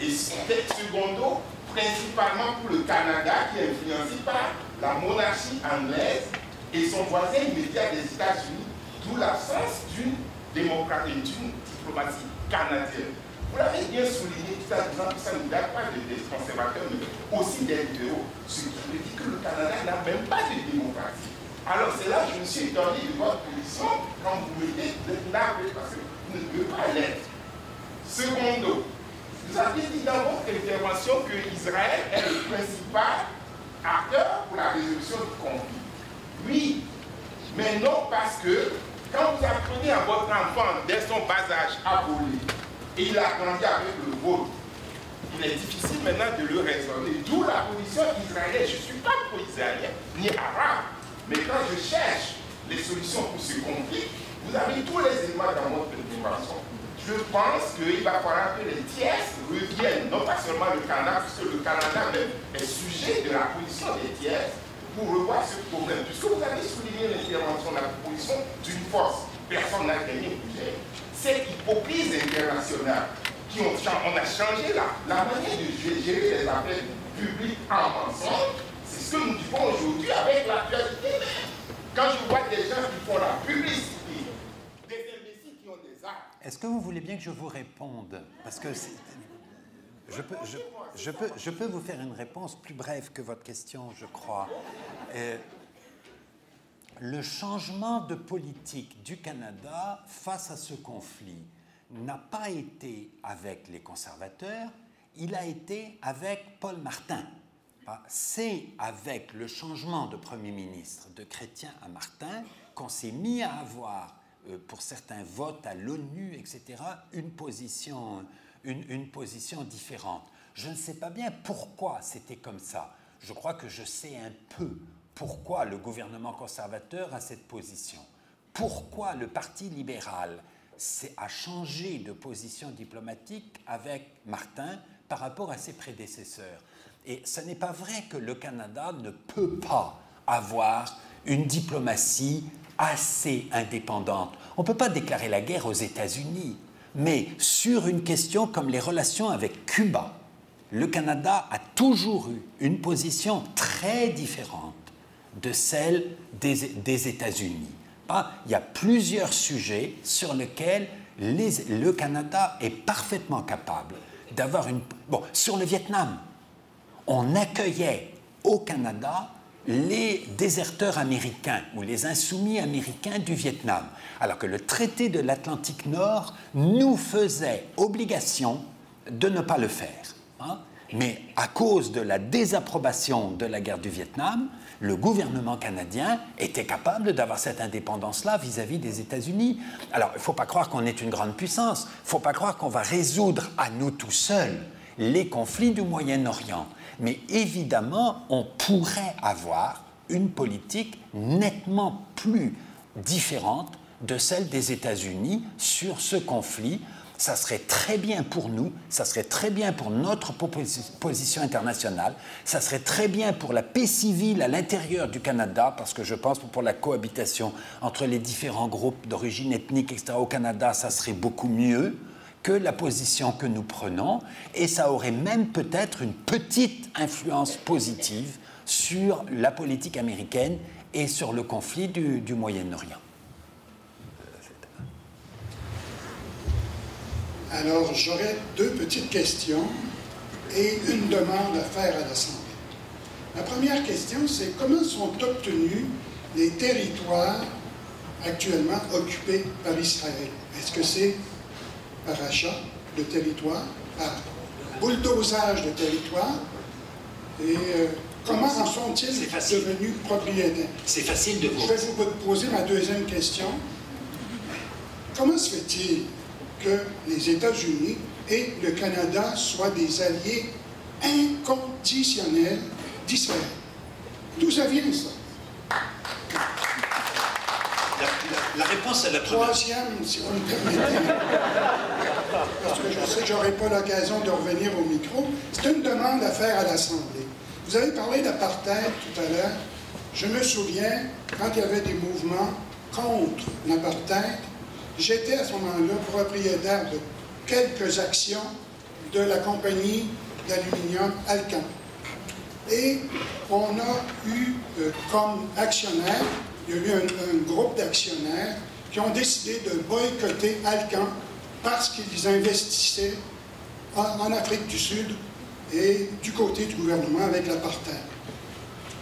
Et secondo, principalement pour le Canada, qui est influencé par la monarchie anglaise et son voisin immédiat des États-Unis, d'où l'absence d'une diplomatie canadienne. Vous l'avez bien souligné tout à l'heure, ça ne date pas des conservateurs, mais aussi des libéraux, ce qui veut dire que le Canada n'a même pas de démocratie. Alors c'est là que je me suis étonné de votre position quand vous me dites d'être navré parce que vous ne pouvez pas l'être. Secondo, vous avez dit dans votre intervention que Israël est le principal acteur pour la résolution du conflit. Oui, mais non parce que quand vous apprenez à votre enfant dès son bas âge à voler, et il a grandi avec le vôtre, il est difficile maintenant de le raisonner. D'où la position israélienne. Je ne suis pas pro-israélien, ni arabe. Mais quand je cherche les solutions pour ce conflit, vous avez tous les éléments dans votre intervention. Je pense qu'il va falloir que les tiers reviennent, non pas seulement le Canada, puisque le Canada même est sujet de la position des tiers, pour revoir ce problème. Puisque vous avez souligné l'intervention de la proposition d'une force, personne n'a gagné budget. Cette hypocrisie internationale qui on a changé la manière de gérer les affaires publiques en mensonge, c'est ce que nous vivons aujourd'hui avec l'actualité. Quand je vois des gens qui font la publicité, des imbéciles qui ont des armes. Est-ce que vous voulez bien que je vous réponde? Parce que je peux vous faire une réponse plus brève que votre question, je crois. le changement de politique du Canada face à ce conflit n'a pas été avec les conservateurs, il a été avec Paul Martin. C'est avec le changement de Premier ministre de Chrétien à Martin qu'on s'est mis à avoir, pour certains votes à l'ONU, etc., une position différente. Je ne sais pas bien pourquoi c'était comme ça. Je crois que je sais un peu pourquoi le gouvernement conservateur a cette position. Pourquoi le Parti libéral a changé de position diplomatique avec Martin par rapport à ses prédécesseurs. Et ce n'est pas vrai que le Canada ne peut pas avoir une diplomatie assez indépendante. On ne peut pas déclarer la guerre aux États-Unis, mais sur une question comme les relations avec Cuba, le Canada a toujours eu une position très différente de celle des États-Unis. Il y a plusieurs sujets sur lesquels le Canada est parfaitement capable d'avoir une... Bon, sur le Vietnam, on accueillait au Canada les déserteurs américains ou les insoumis américains du Vietnam, alors que le traité de l'Atlantique Nord nous faisait obligation de ne pas le faire. Mais à cause de la désapprobation de la guerre du Vietnam, le gouvernement canadien était capable d'avoir cette indépendance-là vis-à-vis des États-Unis. Alors, il ne faut pas croire qu'on est une grande puissance, il ne faut pas croire qu'on va résoudre à nous tout seuls les conflits du Moyen-Orient. Mais évidemment, on pourrait avoir une politique nettement plus différente de celle des États-Unis sur ce conflit. Ça serait très bien pour nous, ça serait très bien pour notre position internationale, ça serait très bien pour la paix civile à l'intérieur du Canada, parce que je pense que pour la cohabitation entre les différents groupes d'origine ethnique, etc., au Canada, ça serait beaucoup mieux que la position que nous prenons, et ça aurait même peut-être une petite influence positive sur la politique américaine et sur le conflit du Moyen-Orient. Alors, j'aurais deux petites questions et une demande à faire à l'Assemblée. La première question, c'est comment sont obtenus les territoires actuellement occupés par Israël? Est-ce que c'est par achat de territoire, par bulldozage de territoire? Et comment en sont-ils devenus propriétaires? C'est facile de vous... Je vais vous poser ma deuxième question. Comment se fait-il que les États-Unis et le Canada soient des alliés inconditionnels d'Israël? D'où ça vient, ça? La réponse est la première. Troisième, si vous me permettez, parce que je sais que je n'aurai pas l'occasion de revenir au micro, c'est une demande à faire à l'Assemblée. Vous avez parlé d'apartheid tout à l'heure. Je me souviens, quand il y avait des mouvements contre l'apartheid, j'étais à ce moment-là propriétaire de quelques actions de la compagnie d'aluminium Alcan. Et on a eu comme actionnaire, il y a eu un groupe d'actionnaires qui ont décidé de boycotter Alcan parce qu'ils investissaient en Afrique du Sud et du côté du gouvernement avec l'apartheid.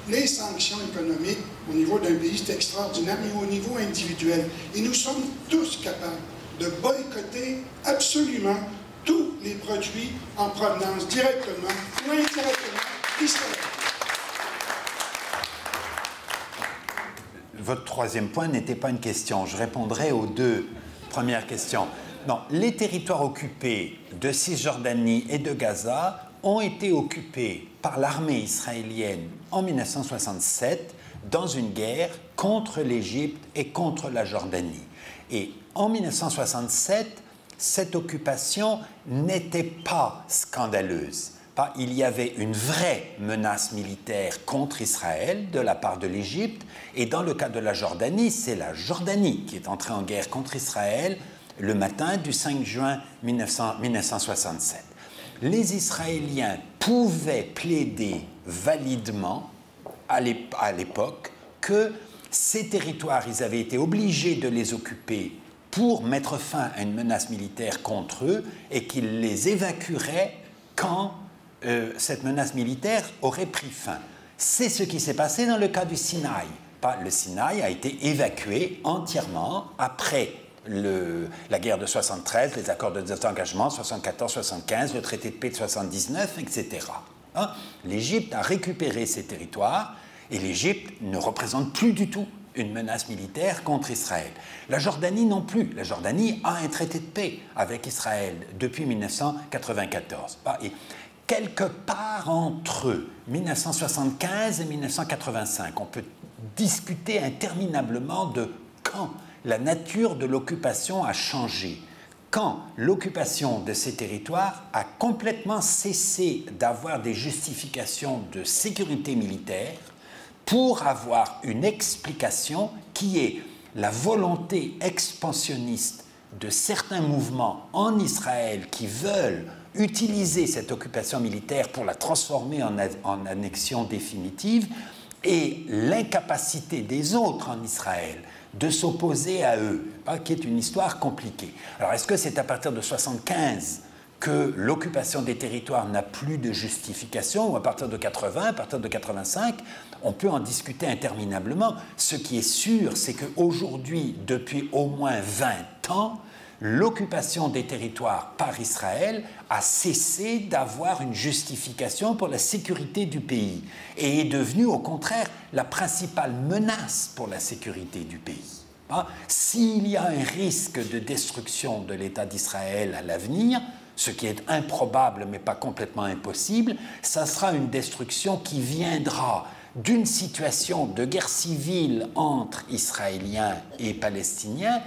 Les sanctions économiques au niveau d'un pays, c'est extraordinaire, mais au niveau individuel. Et nous sommes tous capables de boycotter absolument tous les produits en provenance directement ou indirectement d'Israël. Votre troisième point n'était pas une question. Je répondrai aux deux premières questions. Non, les territoires occupés de Cisjordanie et de Gaza ont été occupés par l'armée israélienne en 1967 dans une guerre contre l'Égypte et contre la Jordanie. Et en 1967, cette occupation n'était pas scandaleuse. Il y avait une vraie menace militaire contre Israël de la part de l'Égypte, et dans le cas de la Jordanie, c'est la Jordanie qui est entrée en guerre contre Israël le matin du 5 juin 1967. Les Israéliens pouvaient plaider validement à l'époque que ces territoires, ils avaient été obligés de les occuper pour mettre fin à une menace militaire contre eux et qu'ils les évacueraient quand cette menace militaire aurait pris fin. C'est ce qui s'est passé dans le cas du Sinaï. Le Sinaï a été évacué entièrement après la guerre de 73, les accords de désengagement 74-75, le traité de paix de 79, etc. L'Égypte a récupéré ces territoires et l'Égypte ne représente plus du tout une menace militaire contre Israël. La Jordanie non plus. La Jordanie a un traité de paix avec Israël depuis 1994. Et quelque part entre 1975 et 1985, on peut discuter interminablement de quand la nature de l'occupation a changé, quand l'occupation de ces territoires a complètement cessé d'avoir des justifications de sécurité militaire pour avoir une explication qui est la volonté expansionniste de certains mouvements en Israël qui veulent utiliser cette occupation militaire pour la transformer en annexion définitive et l'incapacité des autres en Israël de s'opposer à eux, qui est une histoire compliquée. Alors, est-ce que c'est à partir de 1975 que l'occupation des territoires n'a plus de justification, ou à partir de 80, à partir de 85, on peut en discuter interminablement. Ce qui est sûr, c'est qu'aujourd'hui, depuis au moins 20 ans, l'occupation des territoires par Israël a cessé d'avoir une justification pour la sécurité du pays et est devenue, au contraire, la principale menace pour la sécurité du pays. S'il y a un risque de destruction de l'État d'Israël à l'avenir, ce qui est improbable mais pas complètement impossible, ça sera une destruction qui viendra d'une situation de guerre civile entre Israéliens et Palestiniens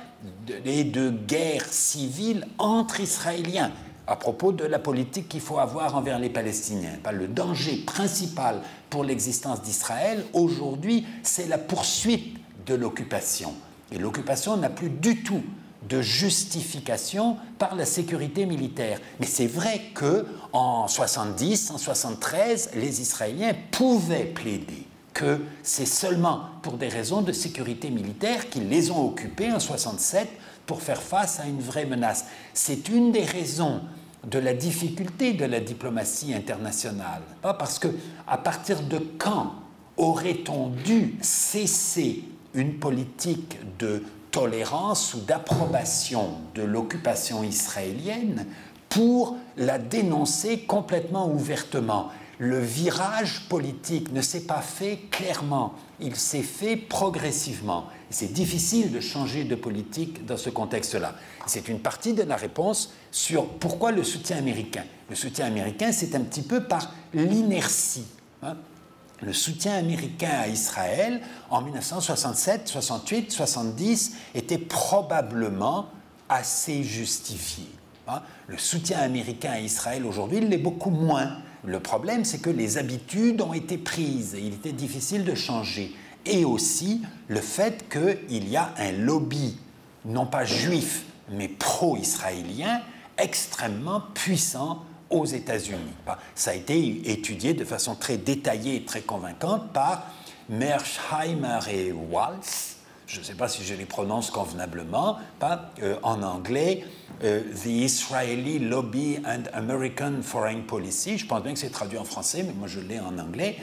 et de guerre civile entre Israéliens à propos de la politique qu'il faut avoir envers les Palestiniens. Le danger principal pour l'existence d'Israël aujourd'hui, c'est la poursuite de l'occupation. Et l'occupation n'a plus du tout de justification par la sécurité militaire. Mais c'est vrai qu'en 70, en 73, les Israéliens pouvaient plaider que c'est seulement pour des raisons de sécurité militaire qu'ils les ont occupés en 67 pour faire face à une vraie menace. C'est une des raisons de la difficulté de la diplomatie internationale. Parce qu'à partir de quand aurait-on dû cesser une politique de tolérance ou d'approbation de l'occupation israélienne pour la dénoncer complètement ouvertement? Le virage politique ne s'est pas fait clairement, il s'est fait progressivement. C'est difficile de changer de politique dans ce contexte-là. C'est une partie de la réponse sur pourquoi le soutien américain. Le soutien américain, c'est un petit peu par l'inertie. Le soutien américain à Israël en 1967, 68, 70 était probablement assez justifié. Le soutien américain à Israël aujourd'hui, il l'est beaucoup moins. Le problème, c'est que les habitudes ont été prises et il était difficile de changer. Et aussi le fait qu'il y a un lobby, non pas juif, mais pro-israélien, extrêmement puissant aux États-Unis. Ça a été étudié de façon très détaillée et très convaincante par Mearsheimer et Waltz. Je ne sais pas si je les prononce convenablement, en anglais, The Israeli Lobby and American Foreign Policy. Je pense bien que c'est traduit en français, mais moi je l'ai en anglais,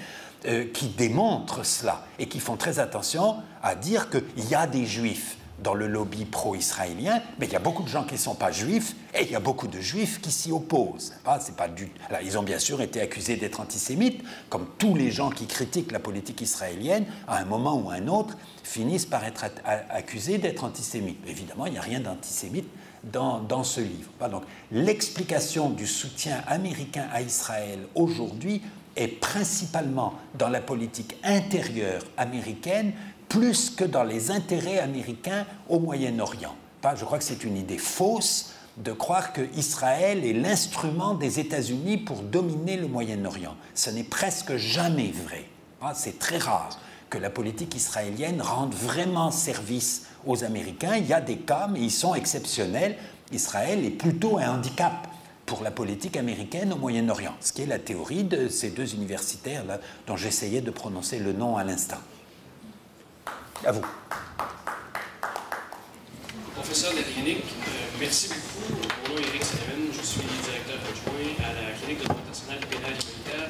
qui démontrent cela et qui font très attention à dire qu'il y a des juifs dans le lobby pro-israélien, mais il y a beaucoup de gens qui ne sont pas juifs et il y a beaucoup de juifs qui s'y opposent. C'est pas du... Alors, ils ont bien sûr été accusés d'être antisémites, comme tous les gens qui critiquent la politique israélienne, à un moment ou à un autre, finissent par être accusés d'être antisémites. Évidemment, il n'y a rien d'antisémite dans ce livre. Donc, l'explication du soutien américain à Israël aujourd'hui est principalement dans la politique intérieure américaine, plus que dans les intérêts américains au Moyen-Orient. Je crois que c'est une idée fausse de croire qu'Israël est l'instrument des États-Unis pour dominer le Moyen-Orient. Ce n'est presque jamais vrai. C'est très rare que la politique israélienne rende vraiment service aux Américains. Il y a des cas, mais ils sont exceptionnels. Israël est plutôt un handicap pour la politique américaine au Moyen-Orient, ce qui est la théorie de ces deux universitaires-là dont j'essayais de prononcer le nom à l'instant. À vous. Professeur de la clinique, merci beaucoup. Mon nom est Éric Sullivan, je suis directeur adjoint à la clinique de droit international pénal et militaire.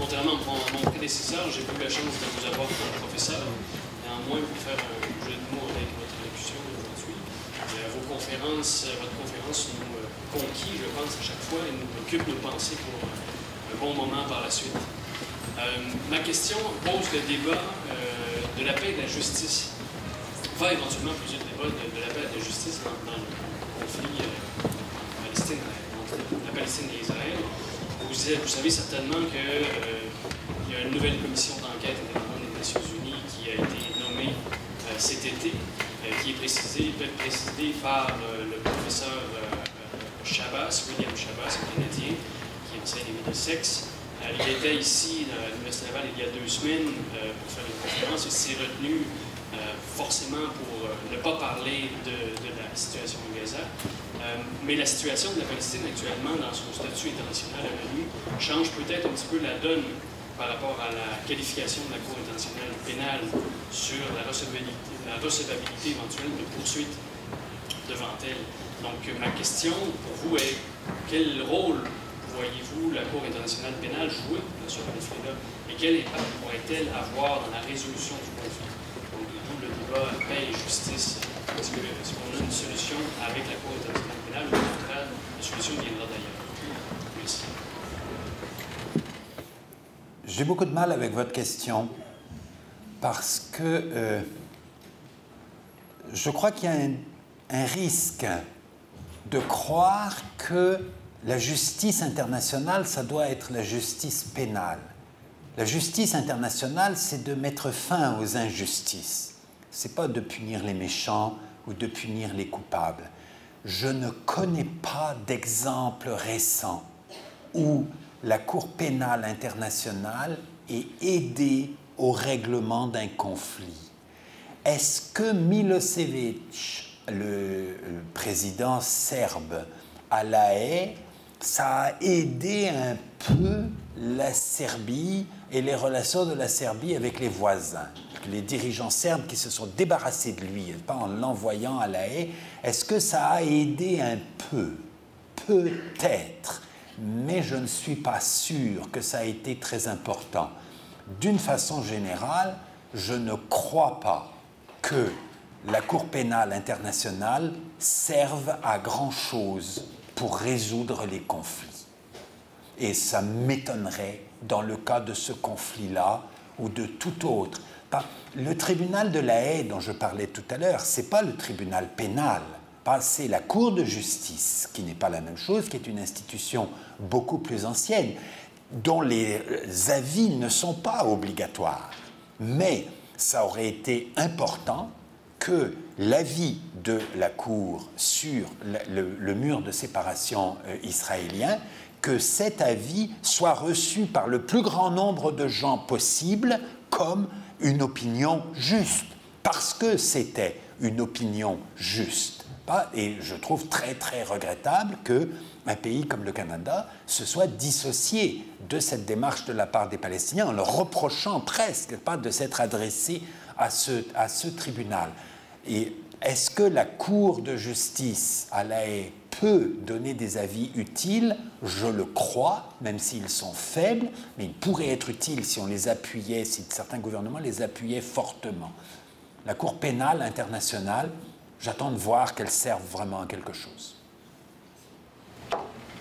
Contrairement à mon prédécesseur, j'ai eu la chance de vous avoir comme professeur. néanmoins, pour faire un jeu de mots avec votre allocution aujourd'hui, votre conférence nous conquit, je pense, à chaque fois et nous occupe nos pensées pour un bon moment par la suite. Ma question pose le débat de la paix et de la justice. On va éventuellement poser le débat de la paix et de la justice dans le conflit entre la Palestine et Israël. Vous savez certainement qu'il y a une nouvelle commission d'enquête indépendante des Nations Unies qui a été nommée cet été, qui est présidée par le professeur William Chabas, un Canadien, qui enseigne les Middlesex. Il était ici à l'Université Laval il y a 2 semaines pour faire une conférence. Il s'est retenu forcément pour ne pas parler de la situation en Gaza. Mais la situation de la Palestine actuellement dans son statut international à l'ONU change peut-être un petit peu la donne par rapport à la qualification de la Cour internationale pénale sur la recevabilité éventuelle de poursuites devant elle. Donc ma question pour vous est, quel rôle voyez-vous la Cour internationale pénale jouer dans ce conflit-là et quel impact pourrait-elle avoir dans la résolution du conflit? Donc d'où le débat paix et justice. Est-ce qu'on a une solution avec la Cour internationale pénale ou au contraire, la solution viendra d'ailleurs? Merci. J'ai beaucoup de mal avec votre question parce que je crois qu'il y a un risque de croire que la justice internationale, ça doit être la justice pénale. La justice internationale, c'est de mettre fin aux injustices. Ce n'est pas de punir les méchants ou de punir les coupables. Je ne connais pas d'exemple récent où la Cour pénale internationale ait aidé au règlement d'un conflit. Est-ce que Milosevic, le président serbe à La Haye, ça a aidé un peu la Serbie et les relations de la Serbie avec les voisins? Les dirigeants serbes qui se sont débarrassés de lui, pas en l'envoyant à La Haye, est-ce que ça a aidé un peu? Peut-être, mais je ne suis pas sûr que ça a été très important. D'une façon générale, je ne crois pas que la Cour pénale internationale serve à grand-chose pour résoudre les conflits. Et ça m'étonnerait dans le cas de ce conflit-là ou de tout autre. Le tribunal de La Haye dont je parlais tout à l'heure, ce n'est pas le tribunal pénal, c'est la Cour de justice, qui n'est pas la même chose, qui est une institution beaucoup plus ancienne, dont les avis ne sont pas obligatoires. Mais ça aurait été important que l'avis de la Cour sur le mur de séparation israélien, que cet avis soit reçu par le plus grand nombre de gens possible comme une opinion juste, parce que c'était une opinion juste. Et je trouve très, très regrettable qu'un pays comme le Canada se soit dissocié de cette démarche de la part des Palestiniens en leur reprochant presque de s'être adressé à ce tribunal. Et est-ce que la Cour de justice à La Haye peut donner des avis utiles? Je le crois, même s'ils sont faibles, mais ils pourraient être utiles si on les appuyait, si certains gouvernements les appuyaient fortement. La Cour pénale internationale, j'attends de voir qu'elle serve vraiment à quelque chose.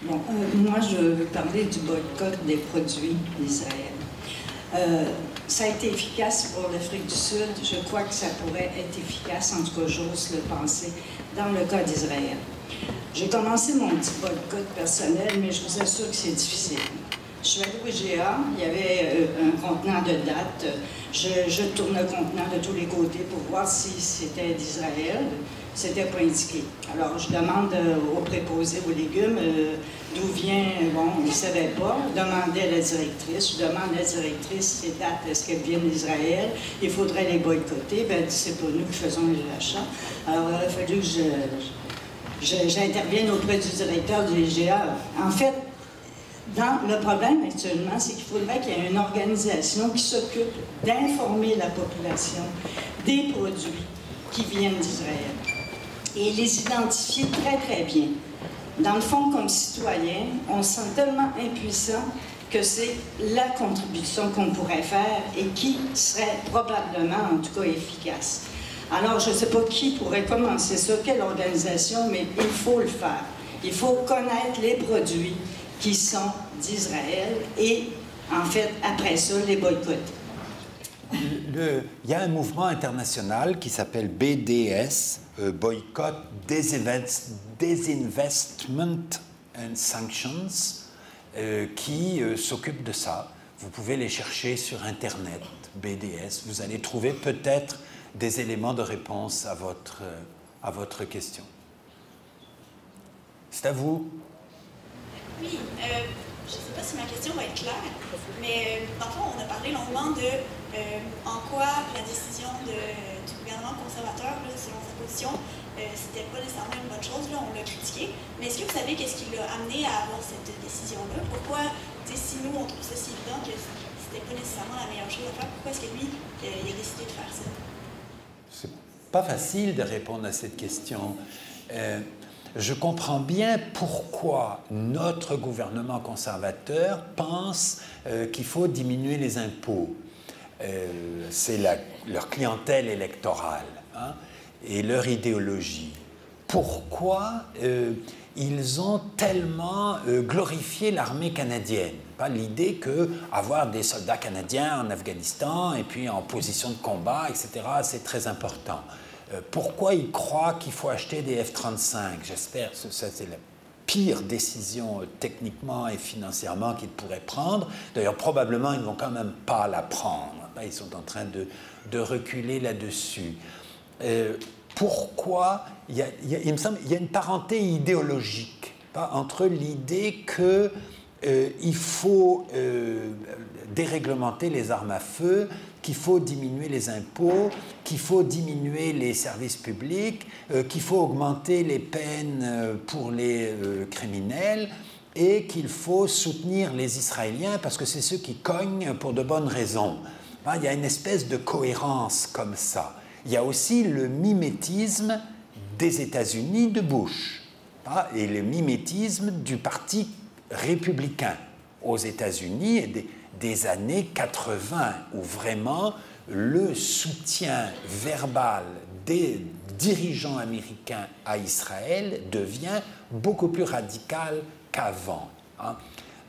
Bon, moi, je veux parler du boycott des produits d'Israël. Ça a été efficace pour l'Afrique du Sud. Je crois que ça pourrait être efficace, en tout cas, j'ose le penser, dans le cas d'Israël. J'ai commencé mon petit boycott personnel, mais je vous assure que c'est difficile. Je suis allée au IGA, il y avait un contenant de dates. Je tourne le contenant de tous les côtés pour voir si c'était d'Israël. C'était pas indiqué. Alors, je demande au préposé aux légumes d'où vient, bon, il ne savait pas. Je demandais à la directrice, je demande à la directrice ces dates, est-ce qu'elles viennent d'Israël? Il faudrait les boycotter. Ben, elle dit, c'est pas nous qui faisons les achats. Alors, il a fallu que j'intervienne auprès du directeur du IGA. En fait, le problème actuellement, c'est qu'il faudrait qu'il y ait une organisation qui s'occupe d'informer la population des produits qui viennent d'Israël et les identifier très, très bien. Dans le fond, comme citoyen, on se sent tellement impuissant que c'est la contribution qu'on pourrait faire et qui serait probablement, en tout cas, efficace. Alors, je ne sais pas qui pourrait commencer ça, quelle organisation, mais il faut le faire. Il faut connaître les produits qui sont d'Israël et, en fait, après ça, les boycotter. Il y a un mouvement international qui s'appelle BDS, Boycott, Disinvestment and Sanctions, qui s'occupe de ça. Vous pouvez les chercher sur Internet, BDS. Vous allez trouver peut-être des éléments de réponse à votre question. C'est à vous. Oui, je ne sais pas si ma question va être claire, mais dans le fond, on a parlé longuement de en quoi la décision du gouvernement conservateur, là, selon sa position, c'était pas nécessairement une bonne chose, là, on l'a critiqué. Mais est-ce que vous savez qu'est-ce qui l'a amené à avoir cette décision-là? Pourquoi, si nous, on trouve ça si évident que c'était pas nécessairement la meilleure chose à faire, pourquoi est-ce que lui, il a décidé de faire ça? C'est pas facile de répondre à cette question. Je comprends bien pourquoi notre gouvernement conservateur pense qu'il faut diminuer les impôts. C'est leur clientèle électorale, hein, et leur idéologie. Pourquoi ils ont tellement glorifié l'armée canadienne? L'idée qu'avoir des soldats canadiens en Afghanistan et puis en position de combat, etc., c'est très important. Pourquoi ils croient qu'il faut acheter des F-35? J'espère que ça, c'est la pire décision techniquement et financièrement qu'ils pourraient prendre. D'ailleurs, probablement, ils ne vont quand même pas la prendre. Ils sont en train de reculer là-dessus. Pourquoi? Il me semble qu'il y a une parenté idéologique entre l'idée qu'il faut déréglementer les armes à feu, qu'il faut diminuer les impôts, qu'il faut diminuer les services publics, qu'il faut augmenter les peines pour les criminels et qu'il faut soutenir les Israéliens parce que c'est ceux qui cognent pour de bonnes raisons. Il y a une espèce de cohérence comme ça. Il y a aussi le mimétisme des États-Unis de Bush et le mimétisme du Parti républicain aux États-Unis et des années 80, où vraiment le soutien verbal des dirigeants américains à Israël devient beaucoup plus radical qu'avant.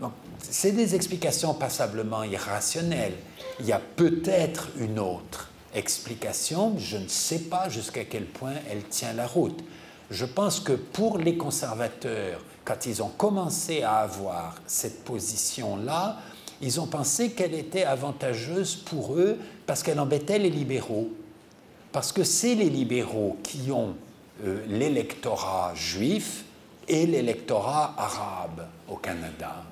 Donc, c'est des explications passablement irrationnelles. Il y a peut-être une autre explication, je ne sais pas jusqu'à quel point elle tient la route. Je pense que pour les conservateurs, quand ils ont commencé à avoir cette position-là, ils ont pensé qu'elle était avantageuse pour eux parce qu'elle embêtait les libéraux. Parce que c'est les libéraux qui ont l'électorat juif et l'électorat arabe au Canada.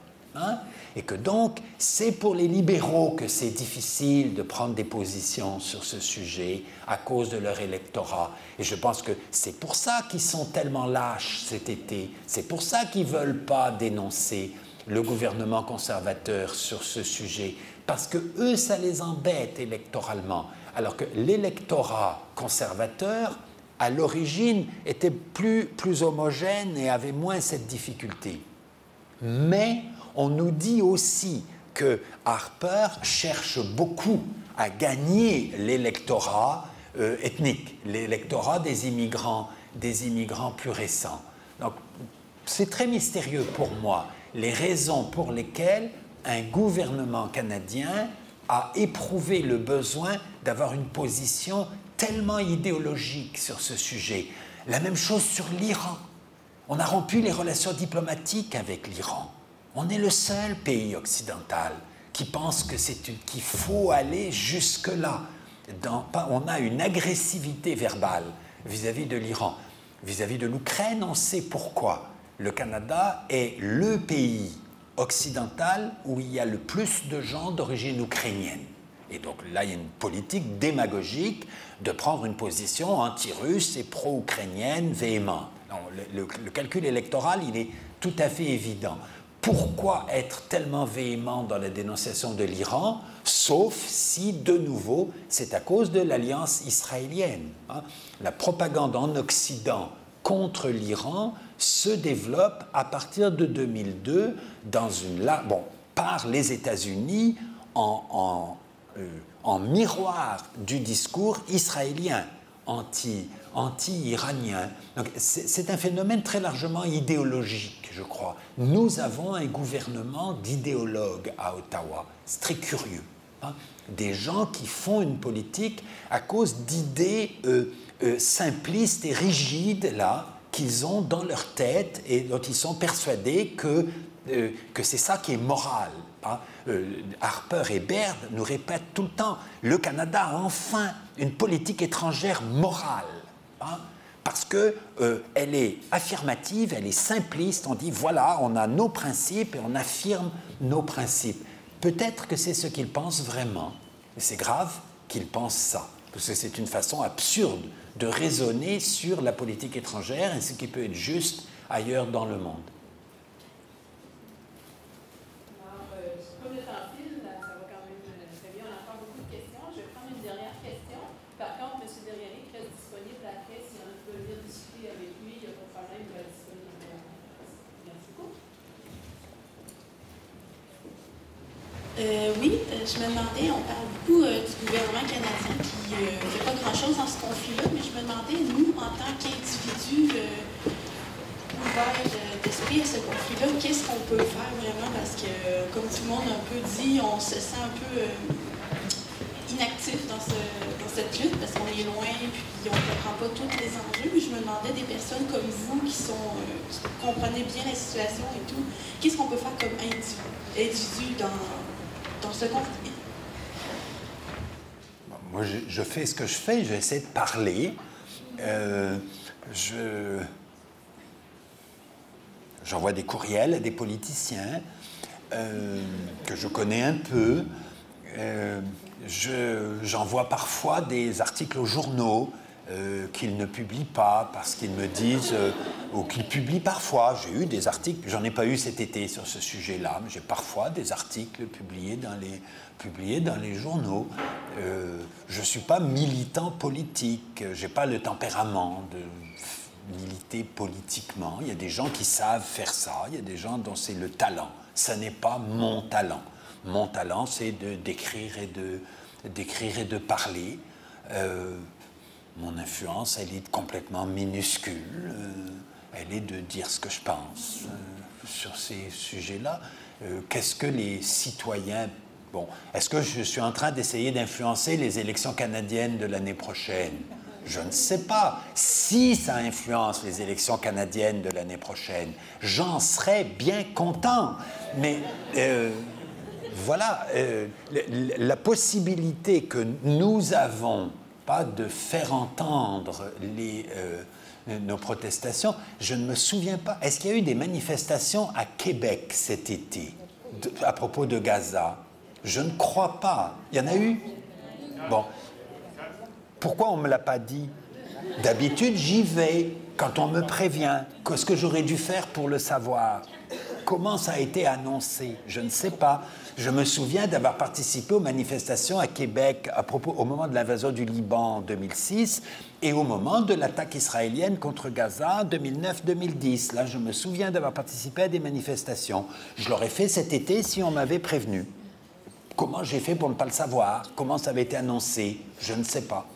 Et que donc, c'est pour les libéraux que c'est difficile de prendre des positions sur ce sujet à cause de leur électorat. Et je pense que c'est pour ça qu'ils sont tellement lâches cet été. C'est pour ça qu'ils ne veulent pas dénoncer le gouvernement conservateur sur ce sujet. Parce que eux, ça les embête électoralement. Alors que l'électorat conservateur, à l'origine, était plus homogène et avait moins cette difficulté. Mais on nous dit aussi que Harper cherche beaucoup à gagner l'électorat ethnique, l'électorat des immigrants plus récents. Donc, c'est très mystérieux pour moi les raisons pour lesquelles un gouvernement canadien a éprouvé le besoin d'avoir une position tellement idéologique sur ce sujet. La même chose sur l'Iran. On a rompu les relations diplomatiques avec l'Iran. On est le seul pays occidental qui pense qu'il faut aller jusque-là. On a une agressivité verbale vis-à-vis de l'Iran. Vis-à-vis de l'Ukraine, on sait pourquoi. Le Canada est le pays occidental où il y a le plus de gens d'origine ukrainienne. Et donc là, il y a une politique démagogique de prendre une position anti-russe et pro-ukrainienne véhémente. Le calcul électoral, il est tout à fait évident. Pourquoi être tellement véhément dans la dénonciation de l'Iran, sauf si, de nouveau, c'est à cause de l'alliance israélienne. La propagande en Occident contre l'Iran se développe à partir de 2002 dans une... par les États-Unis en miroir du discours israélien, anti-iranien. Donc c'est un phénomène très largement idéologique, je crois. Nous avons un gouvernement d'idéologues à Ottawa. C'est très curieux. Hein? Des gens qui font une politique à cause d'idées simplistes et rigides, là, qu'ils ont dans leur tête et dont ils sont persuadés que c'est ça qui est moral. Hein? Harper et Baird nous répètent tout le temps, le Canada a enfin une politique étrangère morale. Hein? Parce qu'elle est affirmative, elle est simpliste, on dit voilà, on a nos principes et on affirme nos principes. Peut-être que c'est ce qu'ils pensent vraiment, et c'est grave qu'ils pensent ça, parce que c'est une façon absurde de raisonner sur la politique étrangère et ce qui peut être juste ailleurs dans le monde. Comme le temps file, ça va quand même très bien, on a encore beaucoup de questions. Je vais prendre une dernière question. Par contre, M. Derianic reste disponible après, si on peut venir discuter avec lui, il n'y a pas de problème, il va être disponible. Merci beaucoup. Oui, je me demandais, on parle beaucoup du gouvernement canadien qui ne fait pas grand-chose dans ce conflit-là, mais je me demandais, nous, en tant qu'individus ouverts d'esprit à ce conflit-là, qu'est-ce qu'on peut faire vraiment? Parce que, comme tout le monde a un peu dit, on se sent un peu inactif dans cette lutte, parce qu'on est loin, puis on ne comprend pas tous les enjeux. Puis je me demandais, des personnes comme vous qui comprenez bien la situation et tout, qu'est-ce qu'on peut faire comme individu dans ce conflit? Moi, je fais ce que je fais, j'essaie de parler. J'envoie des courriels à des politiciens que je connais un peu. J'envoie parfois des articles aux journaux qu'ils ne publient pas parce qu'ils me disent, ou qu'ils publient parfois. J'ai eu des articles, j'en ai pas eu cet été sur ce sujet-là, mais j'ai parfois des articles publiés dans les journaux. Je ne suis pas militant politique, je n'ai pas le tempérament de militer politiquement. Il y a des gens qui savent faire ça, il y a des gens dont c'est le talent. Ça n'est pas mon talent. Mon talent, c'est d'écrire et de parler. Mon influence, elle est complètement minuscule. Elle est de dire ce que je pense sur ces sujets-là. Qu'est-ce que les citoyens... Bon, est-ce que je suis en train d'essayer d'influencer les élections canadiennes de l'année prochaine? Je ne sais pas. Si ça influence les élections canadiennes de l'année prochaine, j'en serais bien content. Mais voilà, la possibilité que nous avons pas de faire entendre nos protestations, je ne me souviens pas. Est-ce qu'il y a eu des manifestations à Québec cet été à propos de Gaza? Je ne crois pas. Il y en a eu? Bon. Pourquoi on ne me l'a pas dit? D'habitude, j'y vais quand on me prévient. Qu'est-ce que j'aurais dû faire pour le savoir? Comment ça a été annoncé? Je ne sais pas. Je me souviens d'avoir participé aux manifestations à Québec au moment de l'invasion du Liban en 2006 et au moment de l'attaque israélienne contre Gaza en 2009-2010. Là, je me souviens d'avoir participé à des manifestations. Je l'aurais fait cet été si on m'avait prévenu. Comment j'ai fait pour ne pas le savoir? Comment ça avait été annoncé? Je ne sais pas.